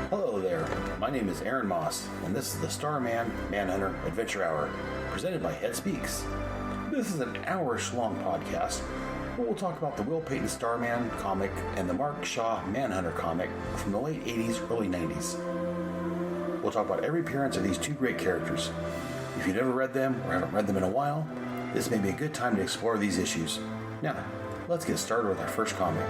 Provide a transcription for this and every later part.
Hello there, my name is Aaron Moss, and this is the Starman Manhunter Adventure Hour, presented by Head Speaks. This is an hour-ish long podcast where we'll talk about the Will Payton Starman comic and the Mark Shaw Manhunter comic from the late 80s, early 90s. We'll talk about every appearance of these two great characters. If you've never read them or haven't read them in a while, this may be a good time to explore these issues. Now, let's get started with our first comic.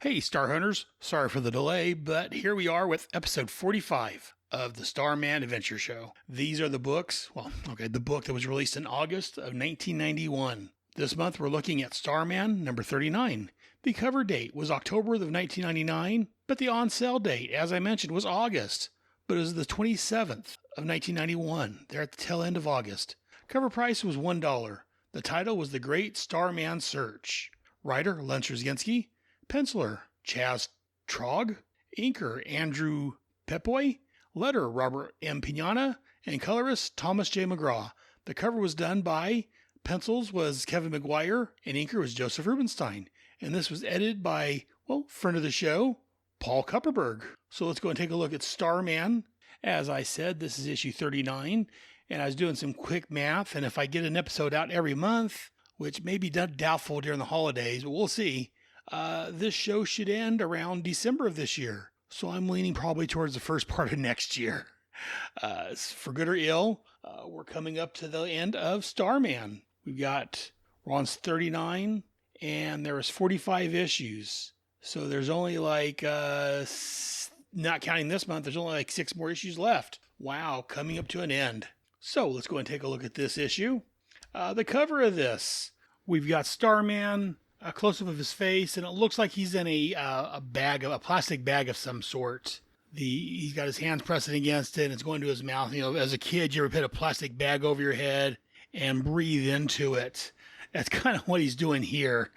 Hey, Star Hunters. Sorry for the delay, but here we are with episode 45 of the Starman Adventure Show. These are the books. The book that was released in August of 1991. This month, we're looking at Starman number 39. The cover date was October of 1999, but the on-sale date, as I mentioned, was August. But it was the 27th of 1991. They're at the tail end of August. Cover price was $1. The title was The Great Starman Search. Writer, Len Straczynski. Penciler, Chaz Trog. Inker, Andrew Pepoy. Letter, Robert M. Piñana. And colorist, Thomas J. McGraw. The cover was done by, pencils was Kevin McGuire, and inker was Joseph Rubinstein. And this was edited by, friend of the show, Paul Kupperberg. So let's go and take a look at Starman. As I said, this is issue 39, and I was doing some quick math, and if I get an episode out every month, which may be doubtful during the holidays, but we'll see, this show should end around December of this year. So I'm leaning probably towards the first part of next year. For good or ill, we're coming up to the end of Starman. We're on 39, and there was 45 issues. So there's only not counting this month, there's only 6 more issues left. Wow, coming up to an end. So let's go and take a look at this issue. The cover of this, we've got Starman, a close-up of his face, and it looks like he's in a plastic bag of some sort. He's got his hands pressing against it, and it's going to his mouth. You know, as a kid, you ever put a plastic bag over your head and breathe into it. That's kind of what he's doing here.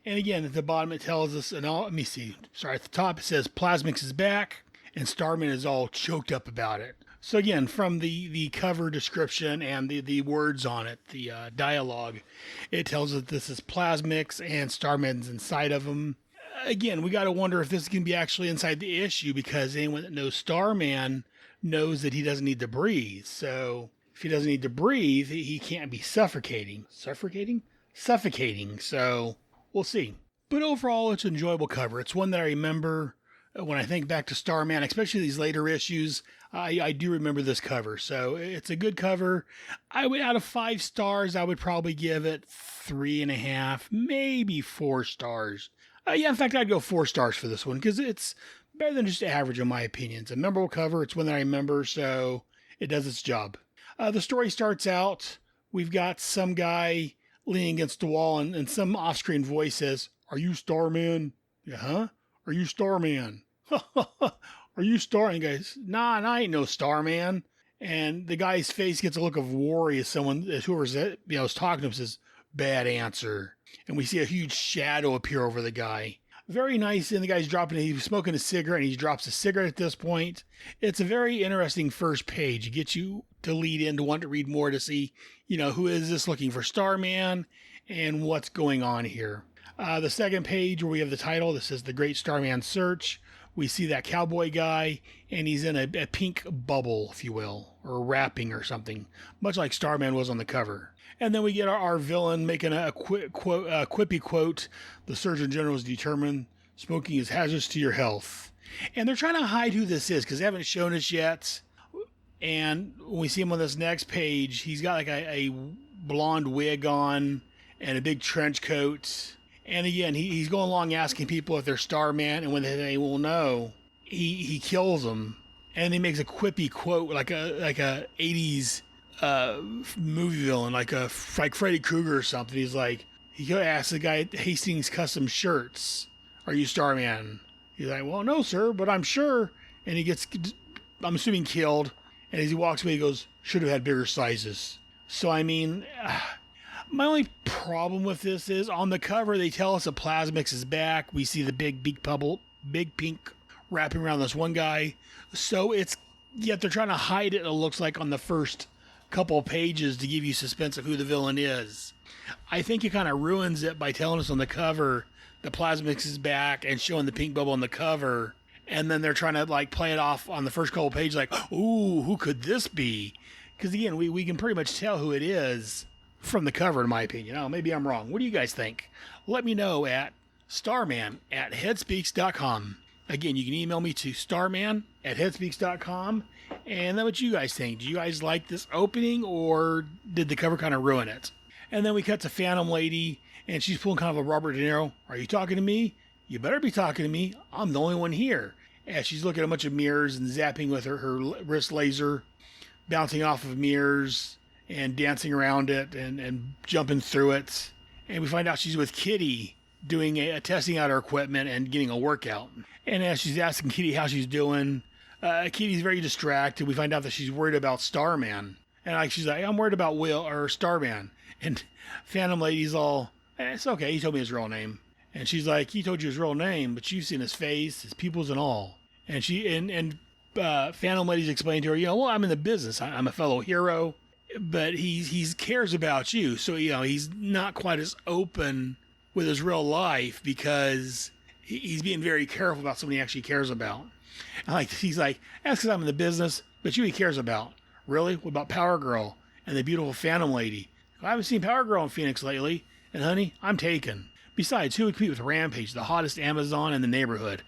And again, at the bottom it tells us, let me see. Sorry, at the top it says Plaxmax is back, and Starman is all choked up about it. So again, from the cover description and the words on it, the dialogue, it tells us this is Plaxmax and Starman's inside of him. Again, we got to wonder if this is going to be actually inside the issue, because anyone that knows Starman knows that he doesn't need to breathe. So if he doesn't need to breathe, he can't be suffocating. Suffocating. So we'll see. But overall, it's an enjoyable cover. It's one that I remember when I think back to Starman, especially these later issues. I do remember this cover. So it's a good cover. Out of 5 stars, I would probably give it 3.5, maybe 4 stars. In fact, I'd go 4 stars for this one, because it's better than just average in my opinion. It's a memorable cover. It's one that I remember, so it does its job. The story starts out, we've got some guy leaning against the wall, and some off-screen voice says, "Are you Starman?" "Yeah, huh? Are you Starman?" "Are you Starman?" Guys, "Nah, I ain't no Starman." And the guy's face gets a look of worry as whoever's is talking to him says, "Bad answer." And we see a huge shadow appear over the guy. Very nice, and the guy's he's smoking a cigarette, and he drops a cigarette at this point. It's a very interesting first page. It gets you to lead in to want to read more to see, who is this looking for Starman and what's going on here. The second page, where we have the title, this is The Great Starman Search. We see that cowboy guy, and he's in a pink bubble, if you will, or wrapping or something, much like Starman was on the cover. And then we get our villain making a quippy quote, "The Surgeon General is determined smoking is hazardous to your health." And they're trying to hide who this is, because they haven't shown us yet. And when we see him on this next page, he's got a blonde wig on and a big trench coat. And again, he's going along asking people if they're Starman, and when they will know, he kills them. and he makes a quippy quote like a 80s movie villain, like Freddy Krueger or something. He's like, he asks the guy at Hastings Custom Shirts, "Are you Starman?" He's like, "Well, no, sir, but I'm sure." And he gets, I'm assuming, killed. And as he walks away, he goes, "Should have had bigger sizes." So, I mean, my only problem with this is on the cover, they tell us that Plaxmax is back. We see the big pink wrapping around this one guy. So yet they're trying to hide it, it looks like, on the first couple of pages to give you suspense of who the villain is. I think it kind of ruins it by telling us on the cover that Plaxmax is back and showing the pink bubble on the cover. And then they're trying to like play it off on the first couple of pages like, ooh, who could this be? Because again, we can pretty much tell who it is from the cover, in my opinion. Oh, maybe I'm wrong. What do you guys think? Let me know at starman@headspeaks.com. Again, you can email me to starman@headspeaks.com. And then what you guys think? Do you guys like this opening, or did the cover kind of ruin it? And then we cut to Phantom Lady, and she's pulling kind of a Robert De Niro. "Are you talking to me? You better be talking to me. I'm the only one here." As she's looking at a bunch of mirrors and zapping with her wrist laser, bouncing off of mirrors and dancing around it and jumping through it. And we find out she's with Kitty doing testing out her equipment and getting a workout. And as she's asking Kitty how she's doing, Kitty's very distracted. We find out that she's worried about Starman. And she's like, "I'm worried about Will or Starman." And Phantom Lady's all, "It's okay. He told me his real name." And she's like, "He told you his real name, but you've seen his face, his pupils and all." And Phantom Lady's explaining to her, "Well, I'm in the business. I'm a fellow hero, but he cares about you. So, he's not quite as open with his real life because he's being very careful about somebody he actually cares about." And he's like, "That's because I'm in the business, but you he cares about." "Really? What about Power Girl and the beautiful Phantom Lady?" "I haven't seen Power Girl in Phoenix lately. And honey, I'm taken. Besides, who would compete with Rampage, the hottest Amazon in the neighborhood?"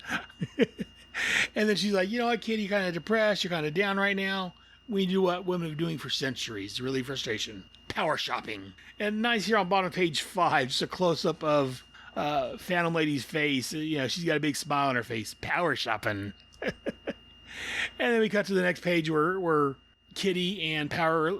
And then she's like, "You know what, kid, you're kind of depressed. You're kind of down right now. We do what women have been doing for centuries. Relieve frustration. Power shopping." And nice here on bottom of page 5, just a close-up of Phantom Lady's face. She's got a big smile on her face. Power shopping. And then we cut to the next page where Kitty and Phantom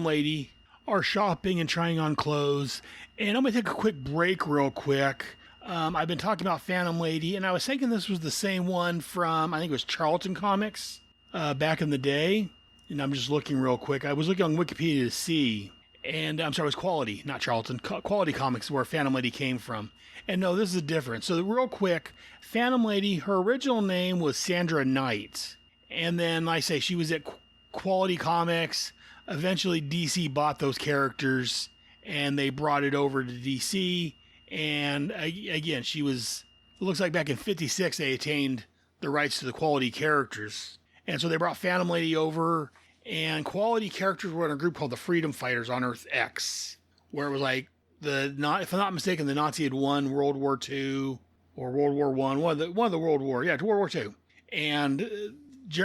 Lady are shopping and trying on clothes. And I'm going to take a quick break real quick. I've been talking about Phantom Lady, and I was thinking this was the same one from, I think it was Charlton Comics back in the day. And I'm just looking real quick. I was looking on Wikipedia to see. And I'm sorry, it was Quality, not Charlton. Quality Comics, where Phantom Lady came from. And no, this is different. So real quick, Phantom Lady, her original name was Sandra Knight. And then, like I say, she was at Quality Comics. Eventually, DC bought those characters, and they brought it over to DC. And again, it looks like back in 56, they attained the rights to the Quality characters. And so they brought Phantom Lady over, and Quality characters were in a group called the Freedom Fighters on Earth X, where it was like, if I'm not mistaken, the Nazi had won World War II or World War I, one of the World War, World War II. And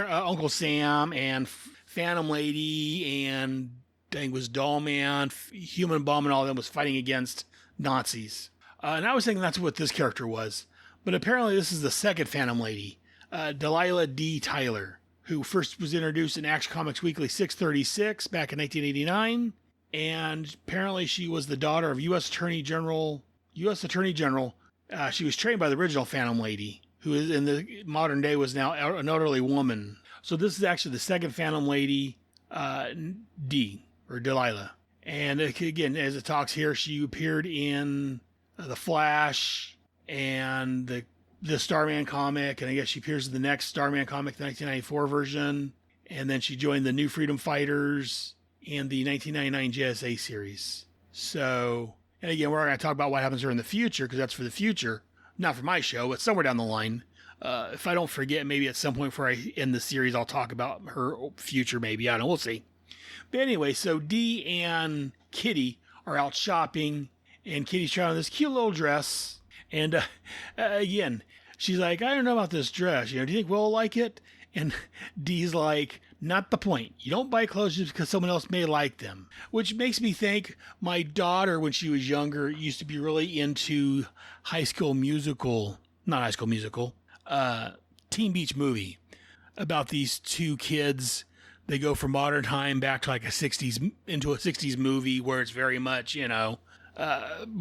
Uncle Sam and Phantom Lady and I think it was Dollman, Human Bomb, and all of them was fighting against Nazis. And I was thinking that's what this character was. But apparently this is the second Phantom Lady, Delilah D. Tyler, who first was introduced in Action Comics Weekly 636 back in 1989. And apparently she was the daughter of U.S. Attorney General. She was trained by the original Phantom Lady, who is in the modern day was now an elderly woman. So this is actually the second Phantom Lady, Delilah. And again, as it talks here, she appeared in The Flash and the Starman comic, and I guess she appears in the next Starman comic, the 1994 version. And then she joined the New Freedom Fighters in the 1999 JSA series. So, and again, we're going to talk about what happens to her in the future, because that's for the future, not for my show, but somewhere down the line. If I don't forget, maybe at some point before I end the series, I'll talk about her future, maybe. I don't know, we'll see. But anyway, so Dee and Kitty are out shopping, and Kitty's trying on this cute little dress. And again, she's like, "I don't know about this dress. Do you think we'll like it?" And Dee's like, "Not the point. You don't buy clothes just because someone else may like them." Which makes me think my daughter, when she was younger, used to be really into Teen Beach Movie. about these two kids. They go from modern time back to like a 60s, into a 60s movie where it's very much,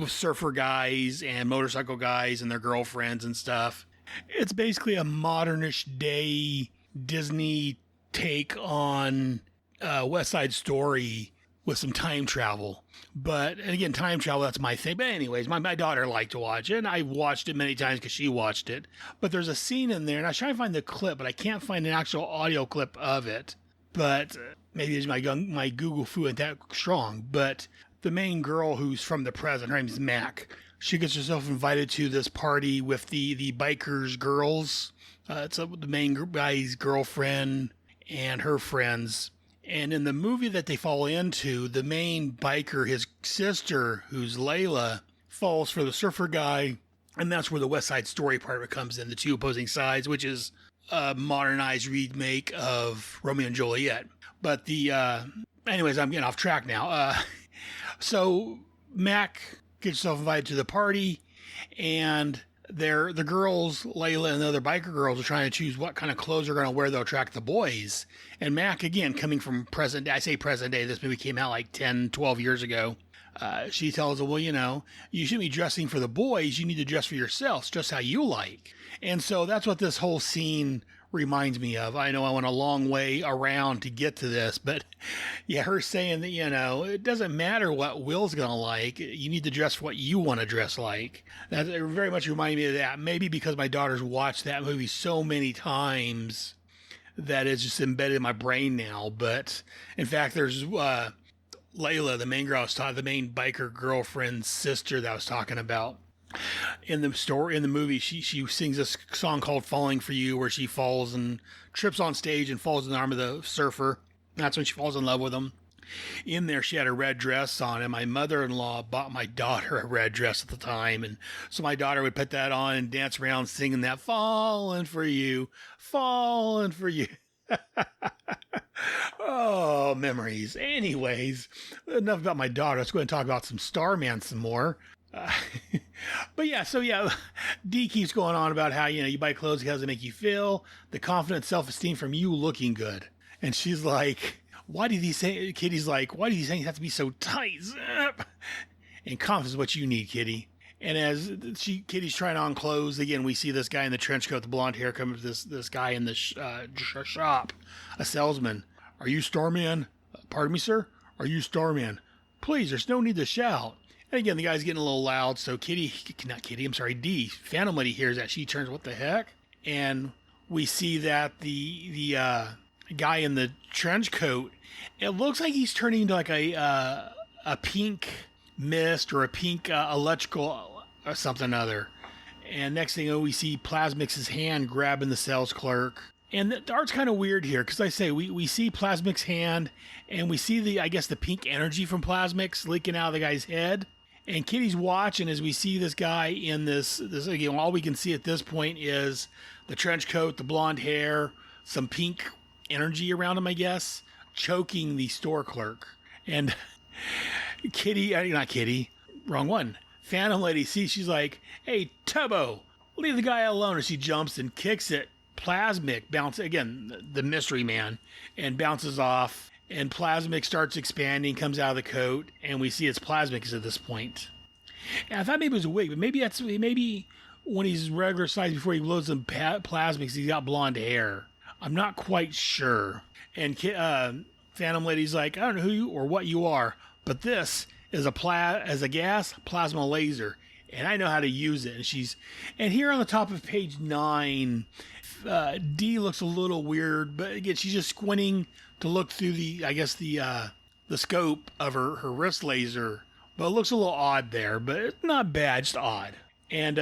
surfer guys and motorcycle guys and their girlfriends and stuff. It's basically a modernish day Disney take on West Side Story with some time travel. But, and again, time travel, that's my thing. But anyways, my daughter liked to watch it, and I watched it many times because she watched it. But there's a scene in there, and I try to find the clip, but I can't find an actual audio clip of it. But maybe it's my Google foo ain't that strong. But the main girl who's from the present, her name's Mac. She gets herself invited to this party with the bikers girls. It's the main guy's girlfriend and her friends. And in the movie that they fall into, the main biker, his sister, who's Layla, falls for the surfer guy. And that's where the West Side Story part of it comes in, the two opposing sides, which is a modernized remake of Romeo and Juliet. But anyways, I'm getting off track now. So Mac gets herself invited to the party, and the girls, Layla and the other biker girls, are trying to choose what kind of clothes they're going to wear that'll attract the boys. And Mac, again, coming from present day, I say present day, this movie came out like 10, 12 years ago. She tells them, well, you shouldn't be dressing for the boys. You need to dress for yourselves, just how you like. And so that's what this whole scene reminds me of. I know I went a long way around to get to this, but yeah, her saying that, it doesn't matter what Will's going to like. You need to dress for what you want to dress like. That very much reminded me of that. Maybe because my daughter's watched that movie so many times that it's just embedded in my brain now. But in fact, there's Layla, the main girl the main biker girlfriend's sister that I was talking about. In the movie, she sings this song called "Falling for You," where she falls and trips on stage and falls in the arm of the surfer. That's when she falls in love with him. In there, she had a red dress on, and my mother-in-law bought my daughter a red dress at the time, and so my daughter would put that on and dance around singing that "Falling for You, Falling for You." Oh, memories. Anyways, enough about my daughter. Let's go ahead and talk about some Starman some more. But yeah, Dee keeps going on about how, you buy clothes, how does it make you feel? The confidence, self-esteem from you looking good. And she's like, Kitty's like, why do these things have to be so tight? And confidence is what you need, Kitty. And as Kitty's trying on clothes, again, we see this guy in the trench coat, the blonde hair, come to this guy in the shop, a salesman. Are you Starman? Pardon me, sir? Are you Starman? Please, there's no need to shout. And again, the guy's getting a little loud, so Dee, Phantom Lady hears that. She turns, what the heck? And we see that the guy in the trench coat, it looks like he's turning into like a pink mist or a pink electrical or something other. And next thing you know, we see Plaxmax's hand grabbing the sales clerk. And the art's kind of weird here, because I say we see Plaxmax's hand, and we see the pink energy from Plaxmax leaking out of the guy's head. And Kitty's watching as we see this guy in this again, all we can see at this point is the trench coat, the blonde hair, some pink energy around him, I guess, choking the store clerk. And wrong one. Phantom Lady sees, she's like, hey, Tubbo, leave the guy alone. And she jumps and kicks it. Plaxmax bounces, again, the mystery man, and bounces off. And Plaxmax starts expanding, comes out of the coat, and we see it's Plaxmax at this point. And I thought maybe it was a wig, but maybe when he's regular size before he blows some Plaxmax, he's got blonde hair. I'm not quite sure. And Phantom Lady's like, I don't know who you or what you are, but this is a gas plasma laser, and I know how to use it. And here on the top of page 9, Dee looks a little weird, but again, she's just squinting to look through the scope of her wrist laser. But it looks a little odd there, but it's not bad, just odd. And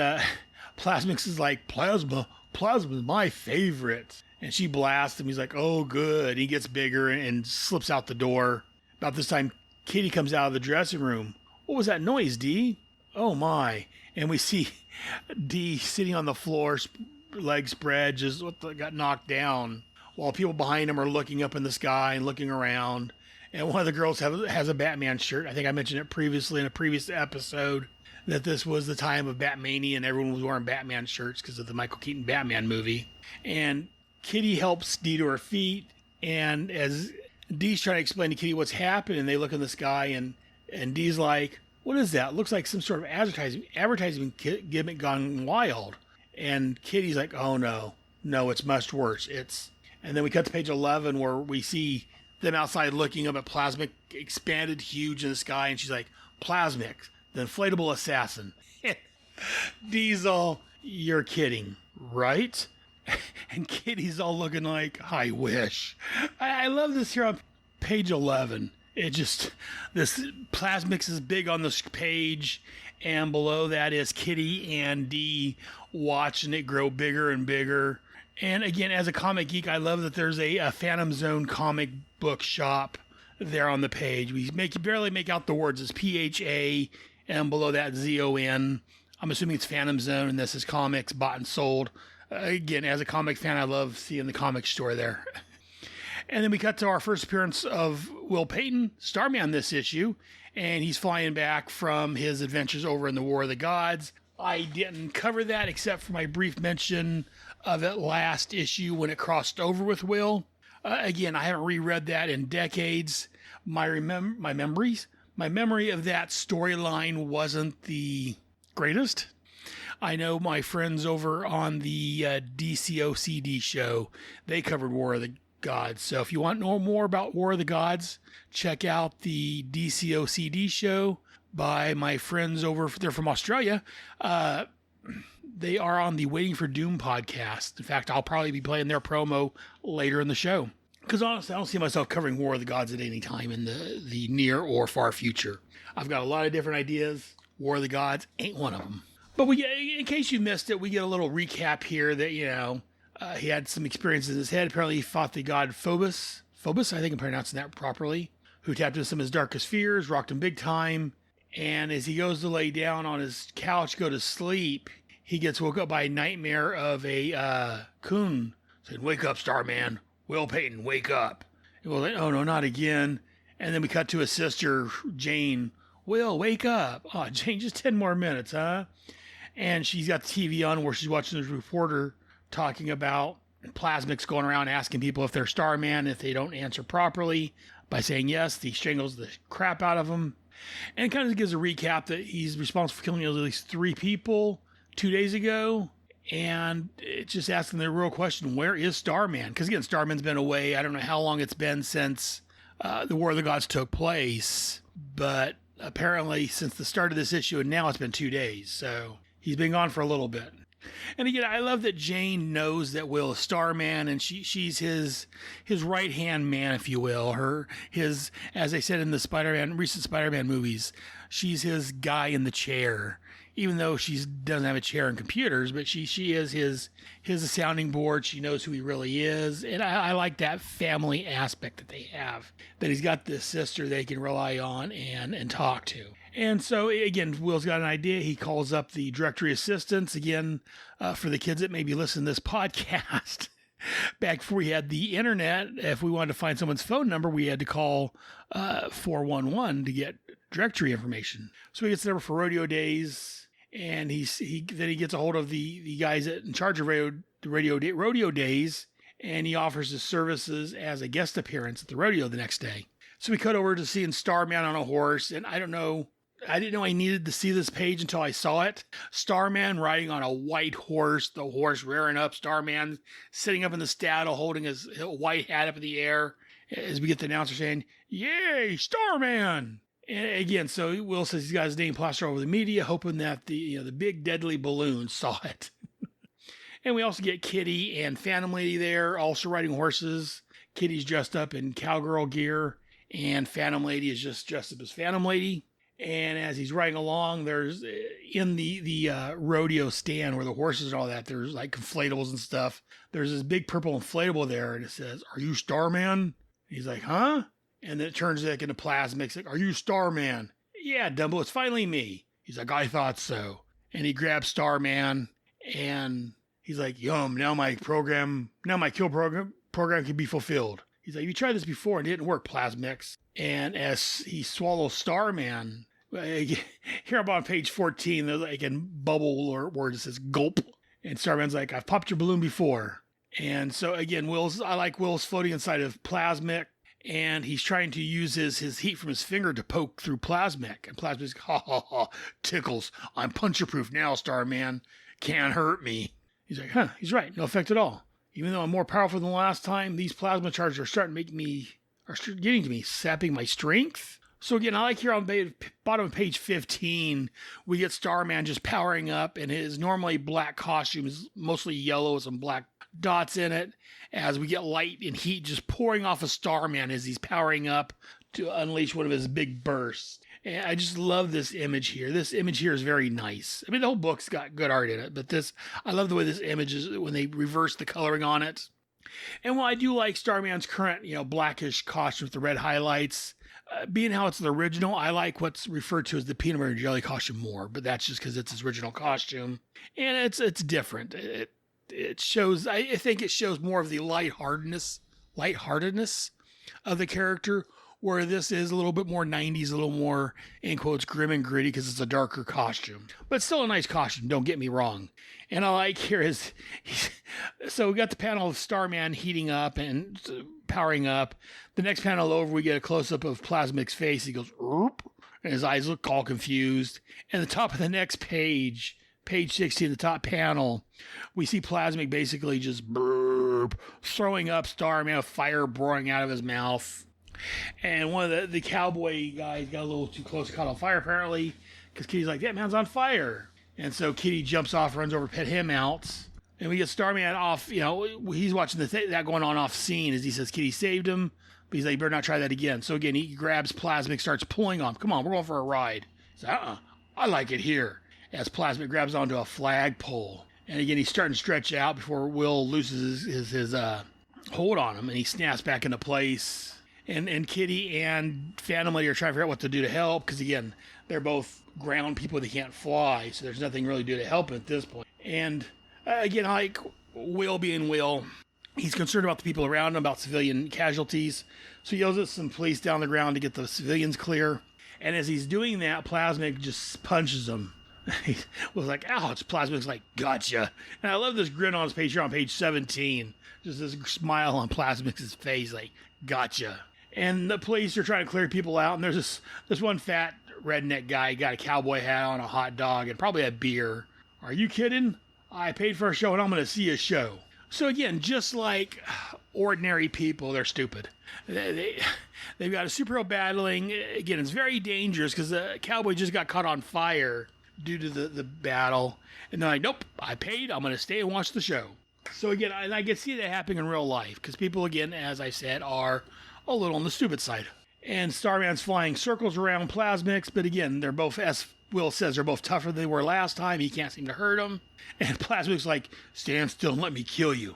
Plaxmax is like, Plasma is my favorite. And she blasts him. He's like, oh, good. He gets bigger and slips out the door. About this time, Kitty comes out of the dressing room. What was that noise, Dee? Oh, my. And we see Dee sitting on the floor, legs spread, just got knocked down, while people behind him are looking up in the sky and looking around. And one of the girls has a Batman shirt. I think I mentioned it previously in a previous episode that this was the time of Batmania and everyone was wearing Batman shirts because of the Michael Keaton Batman movie. And Kitty helps Dee to her feet, and as Dee's trying to explain to Kitty what's happened, and they look in the sky, and Dee's like, "What is that? Looks like some sort of advertising gimmick gone wild." And Kitty's like, "Oh no, it's much worse. And then we cut to page 11 where we see them outside looking up at Plasmic, expanded huge in the sky, and she's like, "Plasmic, the inflatable assassin." Dee's all, "You're kidding, right?" And Kitty's all looking like, "I wish." I love this here on page 11. This Plasmix is big on this page, and below that is Kitty and Dee watching it grow bigger and bigger. And again, as a comic geek, I love that there's a Phantom Zone comic book shop there on the page. We barely make out the words. It's PHA, and below that ZON. I'm assuming it's Phantom Zone, and this is comics bought and sold. Again, as a comic fan, I love seeing the comic store there. And then we cut to our first appearance of Will Payton, Starman, this issue, and he's flying back from his adventures over in the War of the Gods. I didn't cover that except for my brief mention of it last issue when it crossed over with Will. Again, I haven't reread that in decades. My memory of that storyline wasn't the greatest. I know my friends over on the DCOCD show, they covered War of the Gods. So if you want to know more about War of the Gods, check out the DCOCD show by my friends they're from Australia. They are on the Waiting for Doom podcast. In fact, I'll probably be playing their promo later in the show. Because honestly, I don't see myself covering War of the Gods at any time in the near or far future. I've got a lot of different ideas. War of the Gods ain't one of them. But in case you missed it, we get a little recap here that, he had some experiences in his head. Apparently, he fought the god Phobos. Phobos, I think I'm pronouncing that properly. Who tapped into some of his darkest fears, rocked him big time. And as he goes to lay down on his couch, go to sleep, he gets woke up by a nightmare of a coon saying, "Wake up, Starman. Will Payton, wake up." And we're like, "Oh, no, not again." And then we cut to his sister, Jane. "Will, wake up." "Oh, Jane, just 10 more minutes, huh?" And she's got the TV on where she's watching this reporter talking about Plasmix going around asking people if they're Starman. If they don't answer properly by saying yes, he strangles the crap out of them. And kind of gives a recap that he's responsible for killing at least 3 people 2 days ago. And it's just asking the real question, where is Starman? Because again, Starman's been away. I don't know how long it's been since the War of the Gods took place. But apparently since the start of this issue and now it's been 2 days. So he's been gone for a little bit. And again, I love that Jane knows that Will is Starman, and she's his right-hand man, if you will. As they said in the recent Spider-Man movies, she's his guy in the chair. Even though she doesn't have a chair in computers, but she is his sounding board. She knows who he really is. And I like that family aspect that they have, that he's got this sister they can rely on and talk to. And so, again, Will's got an idea. He calls up the directory assistants. Again, for the kids that maybe listen to this podcast, back before we had the internet, if we wanted to find someone's phone number, we had to call 411 to get directory information. So he gets the number for rodeo days, and he gets a hold of the guys in charge of rodeo days, and he offers his services as a guest appearance at the rodeo the next day. So we cut over to seeing Starman on a horse, and I didn't know I needed to see this page until I saw it. Starman riding on a white horse, the horse rearing up, Starman sitting up in the saddle holding his white hat up in the air as we get the announcer saying, "Yay, Starman!" And again, so Will says he's got his name plastered over the media, hoping that the big deadly balloon saw it. And we also get Kitty and Phantom Lady there, also riding horses. Kitty's dressed up in cowgirl gear, and Phantom Lady is just dressed up as Phantom Lady. And as he's riding along, there's in the rodeo stand where the horses and all that, there's like inflatables and stuff. There's this big purple inflatable there, and it says, "Are you Starman?" He's like, "Huh?" And then it turns like into Plasmix. Like, "Are you Starman?" "Yeah, Dumbo, it's finally me." He's like, "I thought so." And he grabs Starman, and he's like, "Yum, now my kill program can be fulfilled." He's like, "You tried this before and it didn't work, Plasmix." And as he swallows Starman, here I'm on page 14, there's like a bubble or word that says gulp. And Starman's like, "I've popped your balloon before." And so again, I like Will's floating inside of Plasmic, and he's trying to use his heat from his finger to poke through Plasmic. And Plasmic's ha ha ha, tickles. I'm puncture proof now, Starman. Can't hurt me. He's like, huh, he's right. No effect at all. Even though I'm more powerful than the last time, these plasma charges are getting to me, sapping my strength. So again, I like here on the bottom of page 15, we get Starman just powering up, and his normally black costume is mostly yellow with some black dots in it, as we get light and heat just pouring off of Starman as he's powering up to unleash one of his big bursts. And I just love this image here. This image here is very nice. I mean, the whole book's got good art in it, but I love the way this image is when they reverse the coloring on it. And while I do like Starman's current, blackish costume with the red highlights, being how it's the original, I like what's referred to as the peanut butter and jelly costume more, but that's just because it's his original costume. And it's different. It shows, I think it shows more of the lightheartedness of the character, where this is a little bit more 90s, a little more, in quotes, grim and gritty because it's a darker costume. But still a nice costume, don't get me wrong. And I like here so we got the panel of Starman heating up and powering up. The next panel over, we get a close-up of Plasmic's face. He goes, "Oop," and his eyes look all confused. And the top of the next page 16, the top panel, we see Plasmic basically just throwing up Starman, fire roaring out of his mouth. And one of the cowboy guys got a little too close, caught on fire apparently, because Kitty's like, that man's on fire. And so Kitty jumps off, runs over, pet him out. And we get Starman off, he's watching that going on off scene as he says Kitty saved him. But he's like, you better not try that again. So again, he grabs Plasmic, starts pulling on him. Come on, we're going for a ride. He's like, I like it here. As Plasmic grabs onto a flagpole. And again, he's starting to stretch out before Will loses his hold on him. And he snaps back into place. And Kitty and Phantom Lady are trying to figure out what to do to help, because again, they're both ground people, they can't fly, so there's nothing really to do to help at this point. And again, I like Will being Will. He's concerned about the people around him, about civilian casualties, so he yells at some police down the ground to get the civilians clear. And as he's doing that, Plasmic just punches him. He was like, ouch. Plasmic's like, gotcha. And I love this grin on his page here on page 17. Just this smile on Plasmic's face, like, gotcha. And the police are trying to clear people out, and there's this one fat redneck guy, got a cowboy hat on, a hot dog, and probably a beer. Are you kidding? I paid for a show, and I'm going to see a show. So again, just like ordinary people, they're stupid. They've got a superhero battling. Again, it's very dangerous because the cowboy just got caught on fire due to the battle. And they're like, nope, I paid. I'm going to stay and watch the show. So again, I can see that happening in real life because people, again, as I said, are a little on the stupid side. And Starman's flying circles around Plasmix, but again, they're both, as Will says, they're both tougher than they were last time. He can't seem to hurt them. And Plasmic's like, stand still and let me kill you.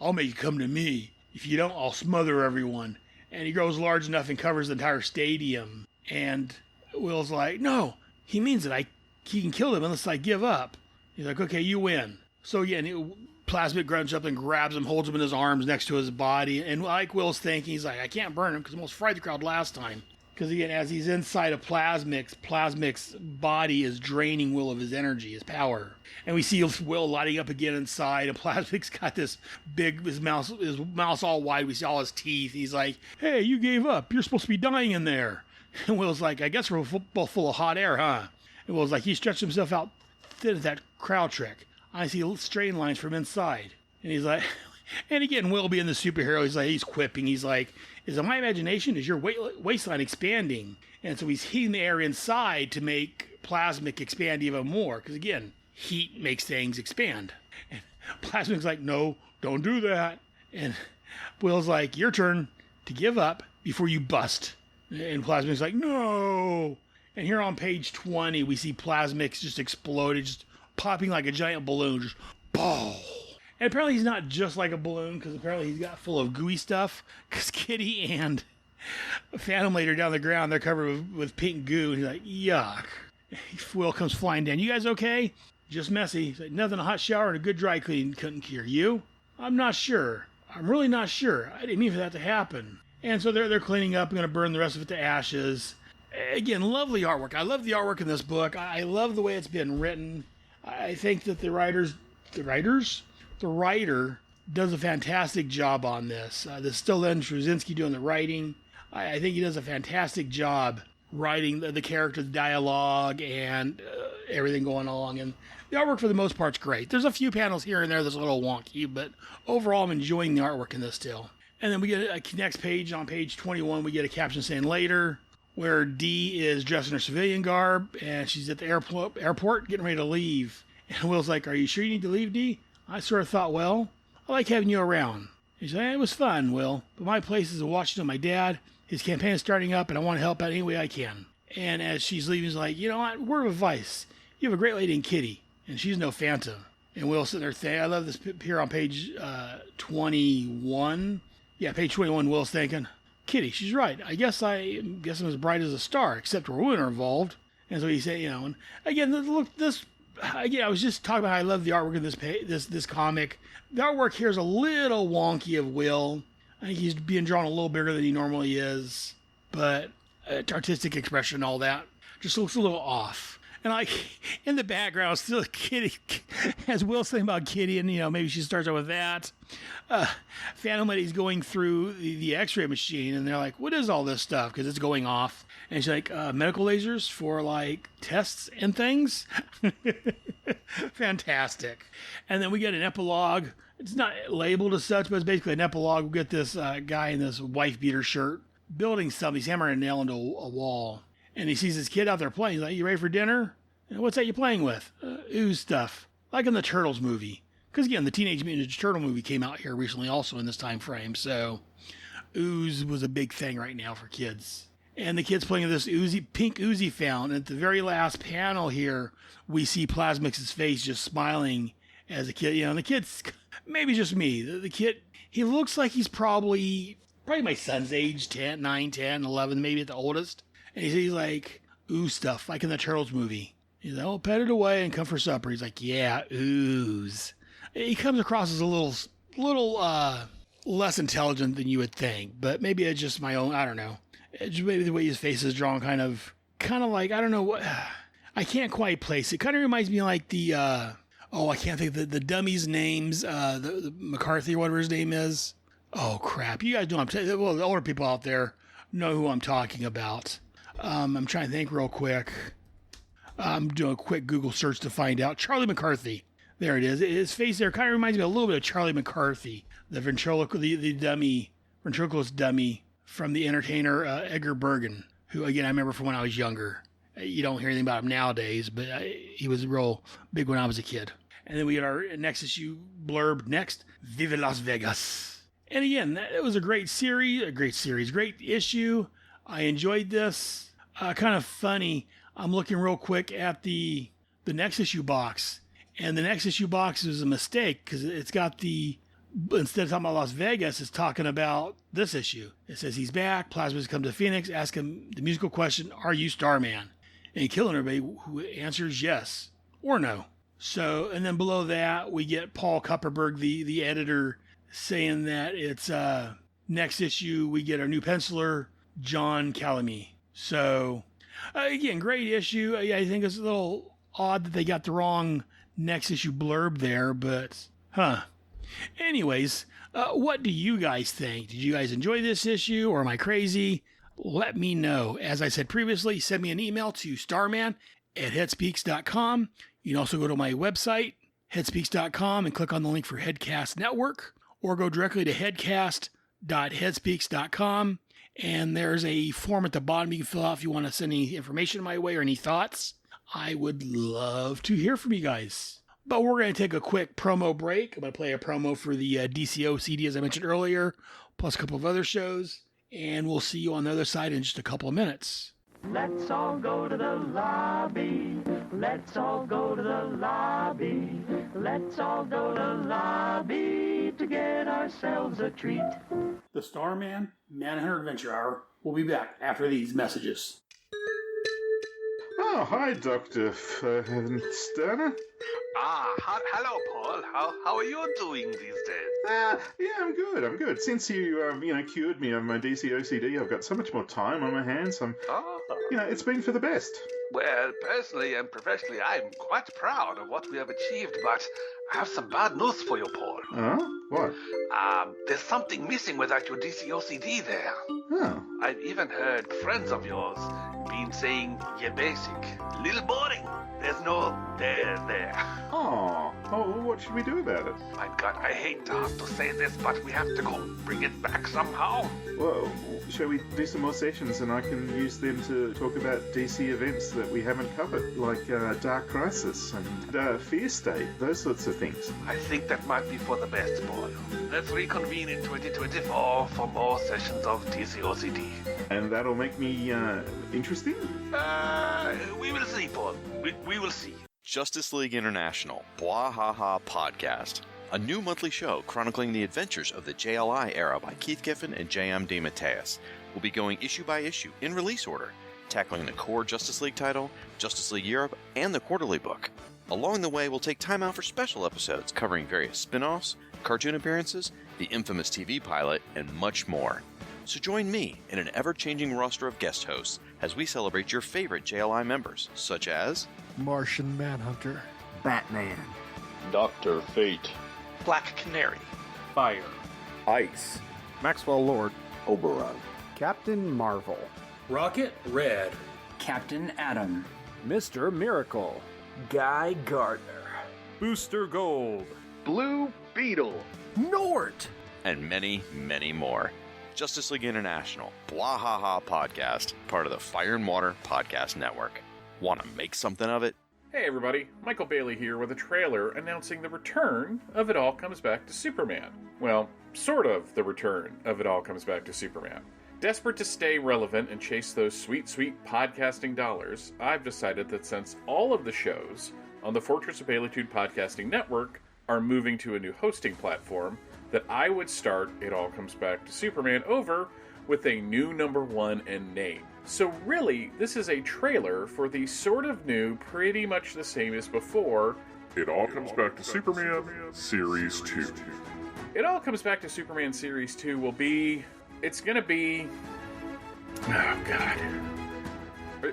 I'll make you come to me. If you don't, I'll smother everyone. And he grows large enough and covers the entire stadium. And Will's like, no, he means it. He can kill them unless I give up. He's like, okay, you win. So again, Plasmic grunts up and grabs him, holds him in his arms next to his body. And like Will's thinking, he's like, I can't burn him because I almost fried the crowd last time. Because again, as he's inside of Plasmic's body is draining Will of his energy, his power. And we see Will lighting up again inside, and Plasmic's got this big, his mouth's all wide. We see all his teeth. He's like, hey, you gave up. You're supposed to be dying in there. And Will's like, I guess we're both full of hot air, huh? And Will's like, he stretched himself out thin at that crowd trick. I see strain lines from inside. And he's like, and again, Will being the superhero, he's quipping. He's like, is it my imagination? Is your waistline expanding? And so he's heating the air inside to make Plasmic expand even more. Because again, heat makes things expand. And Plasmic's like, no, don't do that. And Will's like, your turn to give up before you bust. And Plasmic's like, no. And here on page 20, we see Plasmic's just exploded, just popping like a giant balloon, just boom. And apparently he's not just like a balloon, because apparently he's got full of gooey stuff. Because Kitty and Phantom Lady are down the ground, they're covered with pink goo, and he's like, yuck. Will comes flying down. You guys okay? Just messy. He's like, nothing, a hot shower and a good dry clean couldn't cure you. I'm not sure. I'm really not sure. I didn't mean for that to happen. And so they're cleaning up and going to burn the rest of it to ashes. Again, lovely artwork. I love the artwork in this book. I love the way it's been written. I think that the writer does a fantastic job on this. This is still Len Straczynski doing the writing. I think he does a fantastic job writing the character, the dialogue, and everything going along. And the artwork, for the most part, is great. There's a few panels here and there that's a little wonky, but overall, I'm enjoying the artwork in this still. And then we get a next page, on page 21, we get a caption saying later, where Dee is dressed in her civilian garb, and she's at the airport getting ready to leave. And Will's like, "Are you sure you need to leave, Dee?" I sort of thought, "Well, I like having you around." He's like, "It was fun, Will, but my place is in Washington. My dad, his campaign is starting up, and I want to help out any way I can." And as she's leaving, he's like, "You know what? Word of advice. You have a great lady in Kitty, and she's no phantom." And Will's sitting there thinking, I love this here on page 21. Yeah, page 21, Will's thinking, "Kitty, she's right. I guess I'm as bright as a star, except we're women are involved." And so he said, and again, look, I was just talking about how I love the artwork in this comic. The artwork here is a little wonky of Will. I think he's being drawn a little bigger than he normally is, but artistic expression and all that just looks a little off. And like in the background, still Kitty, as Will's saying about Kitty, and maybe she starts out with that. Phantom Lady's going through the X-ray machine, and they're like, "What is all this stuff?" Because it's going off, and she's like, "Medical lasers for like tests and things." Fantastic. And then we get an epilogue. It's not labeled as such, but it's basically an epilogue. We get this guy in this wife beater shirt building something. He's hammering a nail into a wall. And he sees his kid out there playing. He's like, "You ready for dinner?" And, "What's that you playing with?" "Ooze stuff." Like in the Turtles movie. Because, again, the Teenage Mutant Ninja Turtle movie came out here recently also in this time frame. So ooze was a big thing right now for kids. And the kid's playing with this pink Uzi fountain. And at the very last panel here, we see Plaxmax's face just smiling as a kid. The kid's, maybe just me. The kid, he looks like he's probably my son's age, 9, 10, 11, maybe at the oldest. And he's like, "Ooze stuff," like in the Turtles movie. He's like, "Oh, pet it away and come for supper." He's like, "Yeah, ooze." He comes across as a little less intelligent than you would think, but maybe it's just my own, I don't know. It's just maybe the way his face is drawn kind of like, I don't know what, I can't quite place it. Kind of reminds me like I can't think of the dummies' names, the McCarthy or whatever his name is. Oh, crap. You guys know well, the older people out there know who I'm talking about. I'm trying to think real quick. I'm doing a quick Google search to find out. Charlie McCarthy. There it is. His face there kind of reminds me a little bit of Charlie McCarthy, the ventriloquist dummy from The Entertainer, Edgar Bergen, who, again, I remember from when I was younger. You don't hear anything about him nowadays, but he was real big when I was a kid. And then we get our next issue blurb next, Viva Las Vegas. And again, it was a great issue. I enjoyed this. Kind of funny. I'm looking real quick at the next issue box, and the next issue box is a mistake because it's got instead of talking about Las Vegas, it's talking about this issue. It says he's back. Plasma's come to Phoenix, ask him the musical question, "Are you Starman?" And he's killing everybody who answers yes or no. So, and then below that, we get Paul Kupperberg, the editor, saying that it's next issue we get our new penciler, John Calamy. So, again, great issue. I think it's a little odd that they got the wrong next issue blurb there, but, Anyways, what do you guys think? Did you guys enjoy this issue, or am I crazy? Let me know. As I said previously, send me an email to starman@headspeaks.com. You can also go to my website, headspeaks.com, and click on the link for Headcast Network, or go directly to headcast.headspeaks.com. And there's a form at the bottom you can fill out if you want to send any information my way or any thoughts. I would love to hear from you guys. But we're going to take a quick promo break. I'm going to play a promo for the DCO CD, as I mentioned earlier, plus a couple of other shows. And we'll see you on the other side in just a couple of minutes. Let's all go to the lobby. Let's all go to the lobby. Let's all go to the lobby to get ourselves a treat. The Starman Manhunter Adventure Hour will be back after these messages. Oh, hi, Dr. Sterner. Hello, Paul. How are you doing these days? Yeah, I'm good. Since you cured me of my DC OCD, I've got so much more time on my hands. It's been for the best. Well, personally and professionally, I'm quite proud of what we have achieved, but I have some bad news for you, Paul. What? There's something missing without your DC OCD there. Oh. I've even heard friends of yours been saying you're basic, a little boring. There's no there. Oh, what should we do about it? My God, I hate to have to say this, but we have to go bring it back somehow. Well, shall we do some more sessions and I can use them to talk about DC events that we haven't covered, like Dark Crisis and Fear State, those sorts of things? I think that might be for the best, Paul. Let's reconvene in 2024 for more sessions of DC OCD. And that'll make me interesting? We will see, Paul. We will see. Justice League International, Blah Ha Ha Podcast. A new monthly show chronicling the adventures of the JLI era by Keith Giffen and J.M. DeMatteis. We'll be going issue by issue in release order, tackling the core Justice League title, Justice League Europe, and the quarterly book. Along the way, we'll take time out for special episodes covering various spin-offs, cartoon appearances, the infamous TV pilot, and much more. So join me in an ever-changing roster of guest hosts as we celebrate your favorite JLI members, such as Martian Manhunter, Batman, Dr. Fate, Black Canary, Fire, Ice, Maxwell Lord, Oberon, Captain Marvel, Rocket Red, Captain Atom, Mr. Miracle, Guy Gardner, Booster Gold, Blue Beetle, Nort, and many, many more. Justice League International, Blah Ha Ha Podcast, part of the Fire and Water Podcast Network. Want to make something of it? Hey everybody, Michael Bailey here with a trailer announcing the return of It All Comes Back to Superman. Well, sort of the return of It All Comes Back to Superman. Desperate to stay relevant and chase those sweet, sweet podcasting dollars, I've decided that since all of the shows on the Fortress of Baileytude Podcasting Network are moving to a new hosting platform, that I would start It All Comes Back to Superman over with a new number one and name. So really, this is a trailer for the sort of new, pretty much the same as before, It All Comes Back to Superman Series 2. It All Comes Back to Superman Series 2 will be... It's gonna be... Oh, God.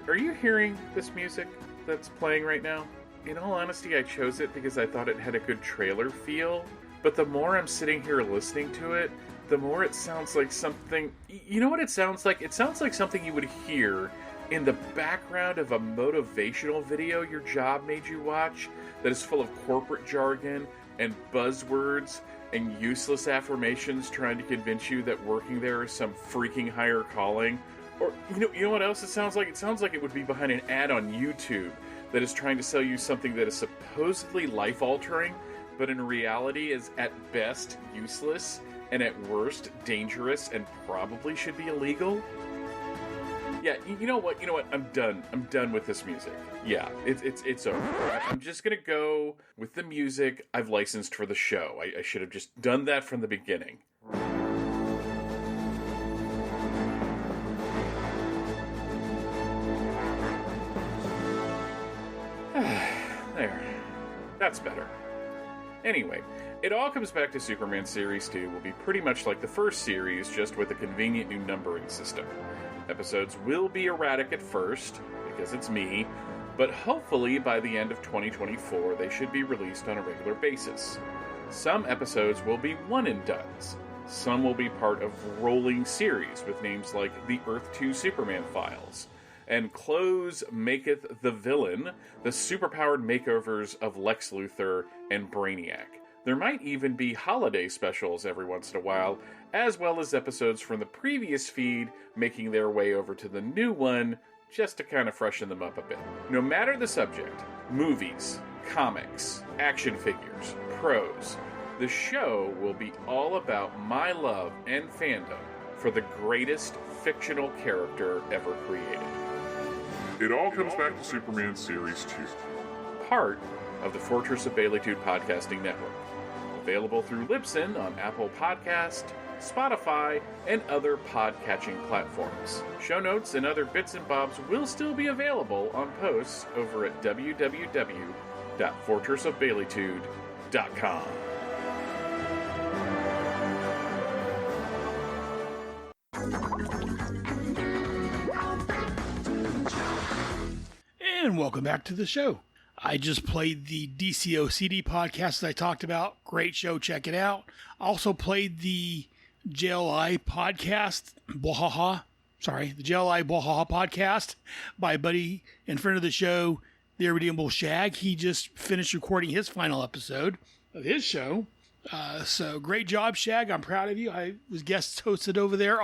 Are you hearing this music that's playing right now? In all honesty, I chose it because I thought it had a good trailer feel. But the more I'm sitting here listening to it, the more it sounds like something... You know what it sounds like? It sounds like something you would hear in the background of a motivational video your job made you watch that is full of corporate jargon and buzzwords and useless affirmations trying to convince you that working there is some freaking higher calling. Or, you know what else it sounds like? It sounds like it would be behind an ad on YouTube that is trying to sell you something that is supposedly life-altering, but in reality is at best useless, and at worst dangerous, and probably should be illegal. Yeah, you know what? I'm done with this music. Yeah, it's over. I'm just gonna go with the music I've licensed for the show. I should have just done that from the beginning. There. That's better. Anyway, It All Comes Back to Superman Series 2 will be pretty much like the first series, just with a convenient new numbering system. Episodes will be erratic at first, because it's me, but hopefully by the end of 2024 they should be released on a regular basis. Some episodes will be one-and-dones. Some will be part of rolling series with names like The Earth 2 Superman Files, and Close Maketh the Villain, the superpowered makeovers of Lex Luthor and Brainiac. There might even be holiday specials every once in a while, as well as episodes from the previous feed making their way over to the new one, just to kind of freshen them up a bit. No matter the subject, movies, comics, action figures, prose, the show will be all about my love and fandom for the greatest fictional character ever created. It All Comes Back to Superman Series 2. Part of the Fortress of Baileytude Podcasting Network. Available through Libsyn on Apple Podcast, Spotify, and other pod-catching platforms. Show notes and other bits and bobs will still be available on posts over at www.baileytude.com. www.fortressofbaileytude.com. And welcome back to the show. I just played the DCOCD podcast that I talked about. Great show, check it out. Also played the JLI podcast, the JLI Bwahaha podcast by a buddy and friend of the show, The Irredeemable Shag. He just finished recording his final episode of his show. So great job, Shag. I'm proud of you. I was guest hosted over there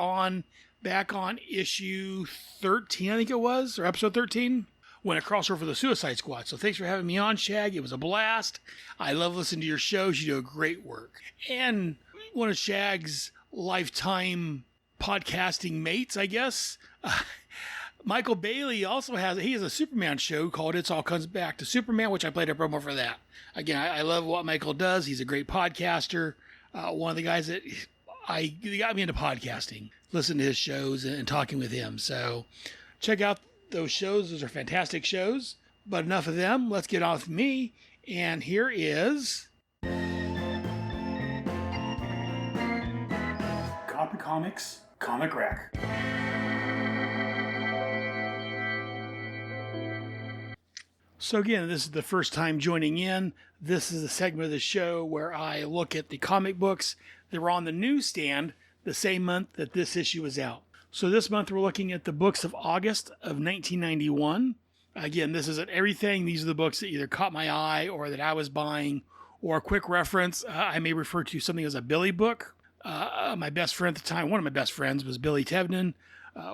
back on issue 13, I think it was, or episode 13. When it crossed over for the Suicide Squad. So thanks for having me on, Shag. It was a blast. I love listening to your shows. You do great work. And one of Shag's lifetime podcasting mates, I guess, Michael Bailey also has a Superman show called It's All Comes Back to Superman, which I played a promo for that. Again, I love what Michael does. He's a great podcaster. One of the guys that got me into podcasting, listening to his shows and talking with him. So check out those shows. Those are fantastic shows. But enough of them. Let's get on with me. And here is Copy Comics Comic Rack. So again, this is the first time joining in. This is a segment of the show where I look at the comic books that were on the newsstand the same month that this issue is out. So this month we're looking at the books of August of 1991. Again, this isn't everything. These are the books that either caught my eye or that I was buying. Or a quick reference, I may refer to something as a Billy book. My best friend at the time, one of my best friends, was Billy Tevnan.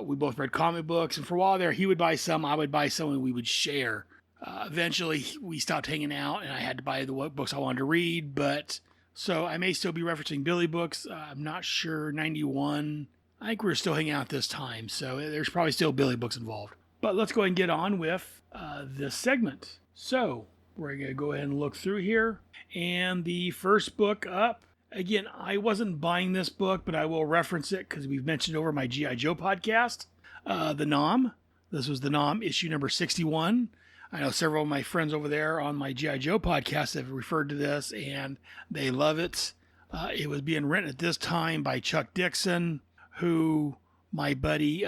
We both read comic books, and for a while there, he would buy some, I would buy some, and we would share. Eventually, we stopped hanging out, and I had to buy the books I wanted to read. So I may still be referencing Billy books. I'm not sure. 91. I think we were still hanging out this time, so there's probably still Billy books involved. But let's go ahead and get on with this segment. So we're going to go ahead and look through here. And the first book up, again, I wasn't buying this book, but I will reference it because we've mentioned over my G.I. Joe podcast, The Nom. This was The Nom issue number 61. I know several of my friends over there on my G.I. Joe podcast have referred to this, and they love it. It was being written at this time by Chuck Dixon, who my buddy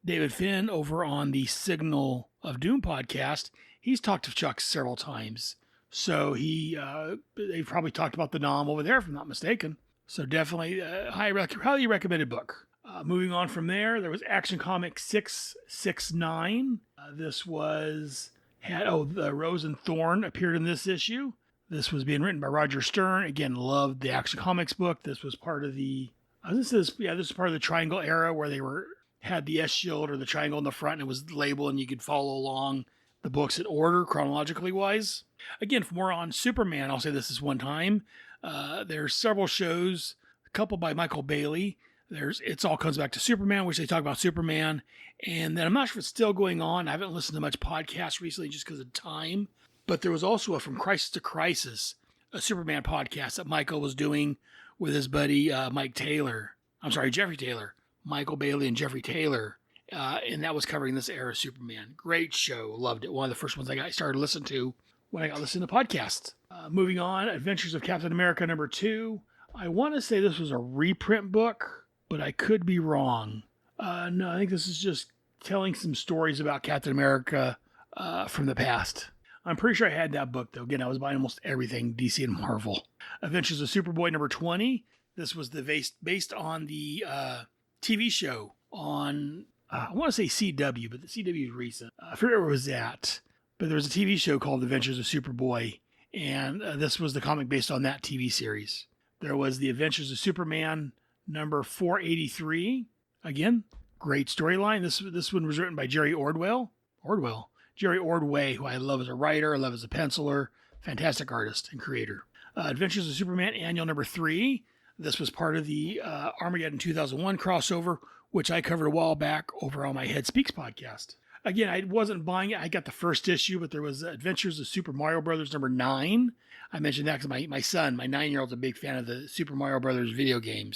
David Finn over on the Signal of Doom podcast, he's talked to Chuck several times. So they probably talked about The Nom over there, if I'm not mistaken. So definitely highly recommended book. Moving on from there, there was Action Comics 669. This had the Rose and Thorn appeared in this issue. This was being written by Roger Stern. Again, loved the Action Comics book. This was part of this is part of the Triangle era where they had the S shield or the triangle in the front and it was labeled and you could follow along the books in order chronologically wise. Again, for more on Superman, I'll say this one time. There's several shows, a couple by Michael Bailey. There's It's All Comes Back to Superman, which they talk about Superman. And then I'm not sure if it's still going on. I haven't listened to much podcasts recently just because of time. But there was also a From Crisis to Crisis, a Superman podcast that Michael was doing with his buddy Jeffrey Taylor. Michael Bailey and Jeffrey Taylor. And that was covering this era of Superman. Great show. Loved it. One of the first ones I started listening to when I got listening to podcasts. Moving on, Adventures of Captain America number 2. I want to say this was a reprint book, but I could be wrong. No, I think this is just telling some stories about Captain America from the past. I'm pretty sure I had that book, though. Again, I was buying almost everything DC and Marvel. Adventures of Superboy number 20. This was based on the TV show on, I want to say CW, but the CW is recent. I forget where it was at. But there was a TV show called Adventures of Superboy, and this was the comic based on that TV series. There was The Adventures of Superman number 483. Again, great storyline. This one was written by Jerry Jerry Ordway, who I love as a writer, I love as a penciler, fantastic artist and creator. Adventures of Superman annual number 3. This was part of the Armageddon 2001 crossover, which I covered a while back over on my Head Speaks podcast. Again, I wasn't buying it. I got the first issue, but there was Adventures of Super Mario Brothers number 9. I mentioned that because my son, my 9-year-old, is a big fan of the Super Mario Brothers video game.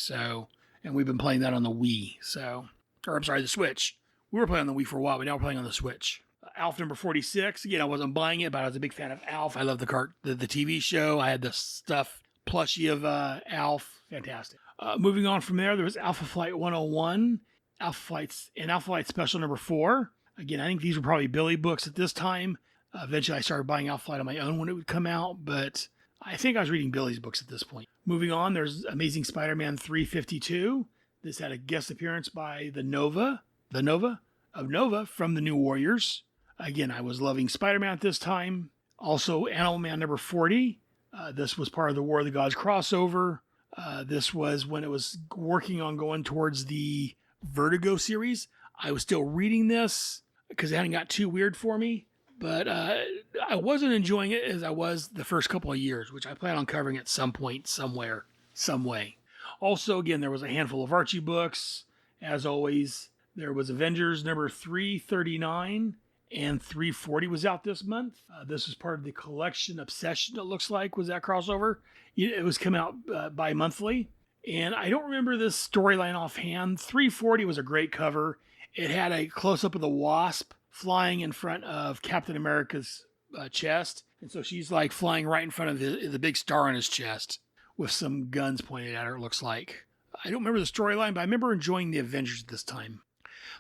And we've been playing that on the Wii. The Switch. We were playing on the Wii for a while, but now we're playing on the Switch. Alf number 46. Again, I wasn't buying it, but I was a big fan of Alf. I love the TV show. I had the stuff plushie of Alf. Fantastic. Moving on from there was Alpha Flight 101, Alpha Flight Special number 4. Again, I think these were probably Billy books at this time. Eventually, I started buying Alpha Flight on my own when it would come out, but I think I was reading Billy's books at this point. Moving on, there's Amazing Spider-Man 352. This had a guest appearance by Nova from the New Warriors. Again, I was loving Spider-Man at this time. Also, Animal Man number 40. This was part of the War of the Gods crossover. This was when it was working on going towards the Vertigo series. I was still reading this because it hadn't got too weird for me. But I wasn't enjoying it as I was the first couple of years, which I plan on covering at some point, somewhere, some way. Also, again, there was a handful of Archie books. As always, there was Avengers number 339 and 340 was out this month. This was part of the collection Obsession, it looks like, was that crossover. It was come out bi-monthly. And I don't remember this storyline offhand. 340 was a great cover. It had a close-up of the Wasp flying in front of Captain America's chest. And so she's like flying right in front of the big star on his chest with some guns pointed at her, it looks like. I don't remember the storyline, but I remember enjoying the Avengers at this time.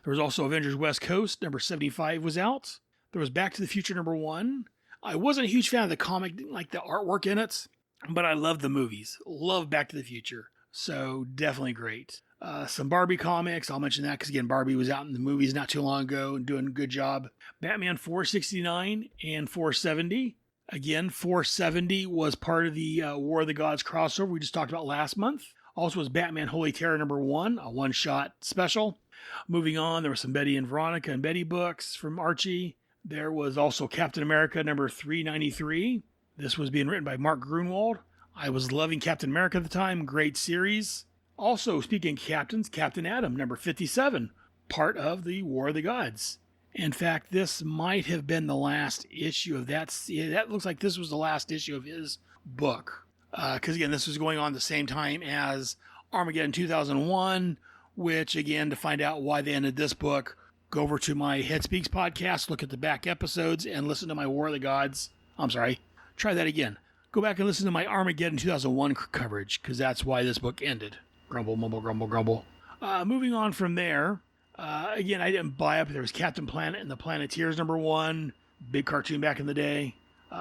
There was also Avengers West Coast, number 75 was out. There was Back to the Future number 1. I wasn't a huge fan of the comic, didn't like the artwork in it, but I loved the movies. Love Back to the Future. So definitely great. Some Barbie comics. I'll mention that because, again, Barbie was out in the movies not too long ago and doing a good job. Batman 469 and 470. Again, 470 was part of the War of the Gods crossover we just talked about last month. Also was Batman Holy Terror number 1, a one-shot special. Moving on, there were some Betty and Veronica and Betty books from Archie. There was also Captain America number 393. This was being written by Mark Grunwald. I was loving Captain America at the time. Great series. Also, speaking of captains, Captain Atom, number 57, part of the War of the Gods. In fact, this might have been the last issue of that. That looks like this was the last issue of his book. Because, again, this was going on the same time as Armageddon 2001, which, again, to find out why they ended this book, go over to my Head Speaks podcast, look at the back episodes, and listen to my War of the Gods. I'm sorry, try that again. Go back and listen to my Armageddon 2001 coverage, because that's why this book ended. Grumble, mumble, grumble, grumble. Moving on from there, again, I didn't buy it, but there was Captain Planet and the Planeteers number 1, big cartoon back in the day.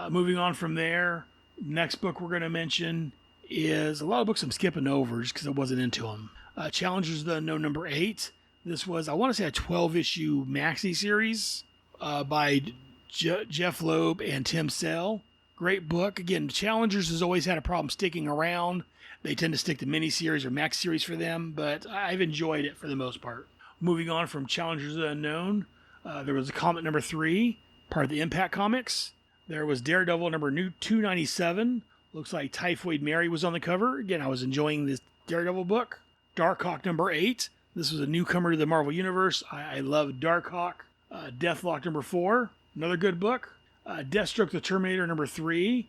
Moving on from there, next book we're going to mention is a lot of books I'm skipping over just because I wasn't into them. Challengers of the Unknown number 8. This was, I want to say, a 12-issue maxi series by Jeff Loeb and Tim Sale. Great book. Again, Challengers has always had a problem sticking around. They tend to stick to miniseries or max series for them, but I've enjoyed it for the most part. Moving on from Challengers of the Unknown, there was Comet number 3, part of the Impact Comics. There was Daredevil number 297. Looks like Typhoid Mary was on the cover. Again, I was enjoying this Daredevil book. Darkhawk number 8. This was a newcomer to the Marvel Universe. I love Darkhawk. Deathlock number 4. Another good book. Deathstroke the Terminator number 3.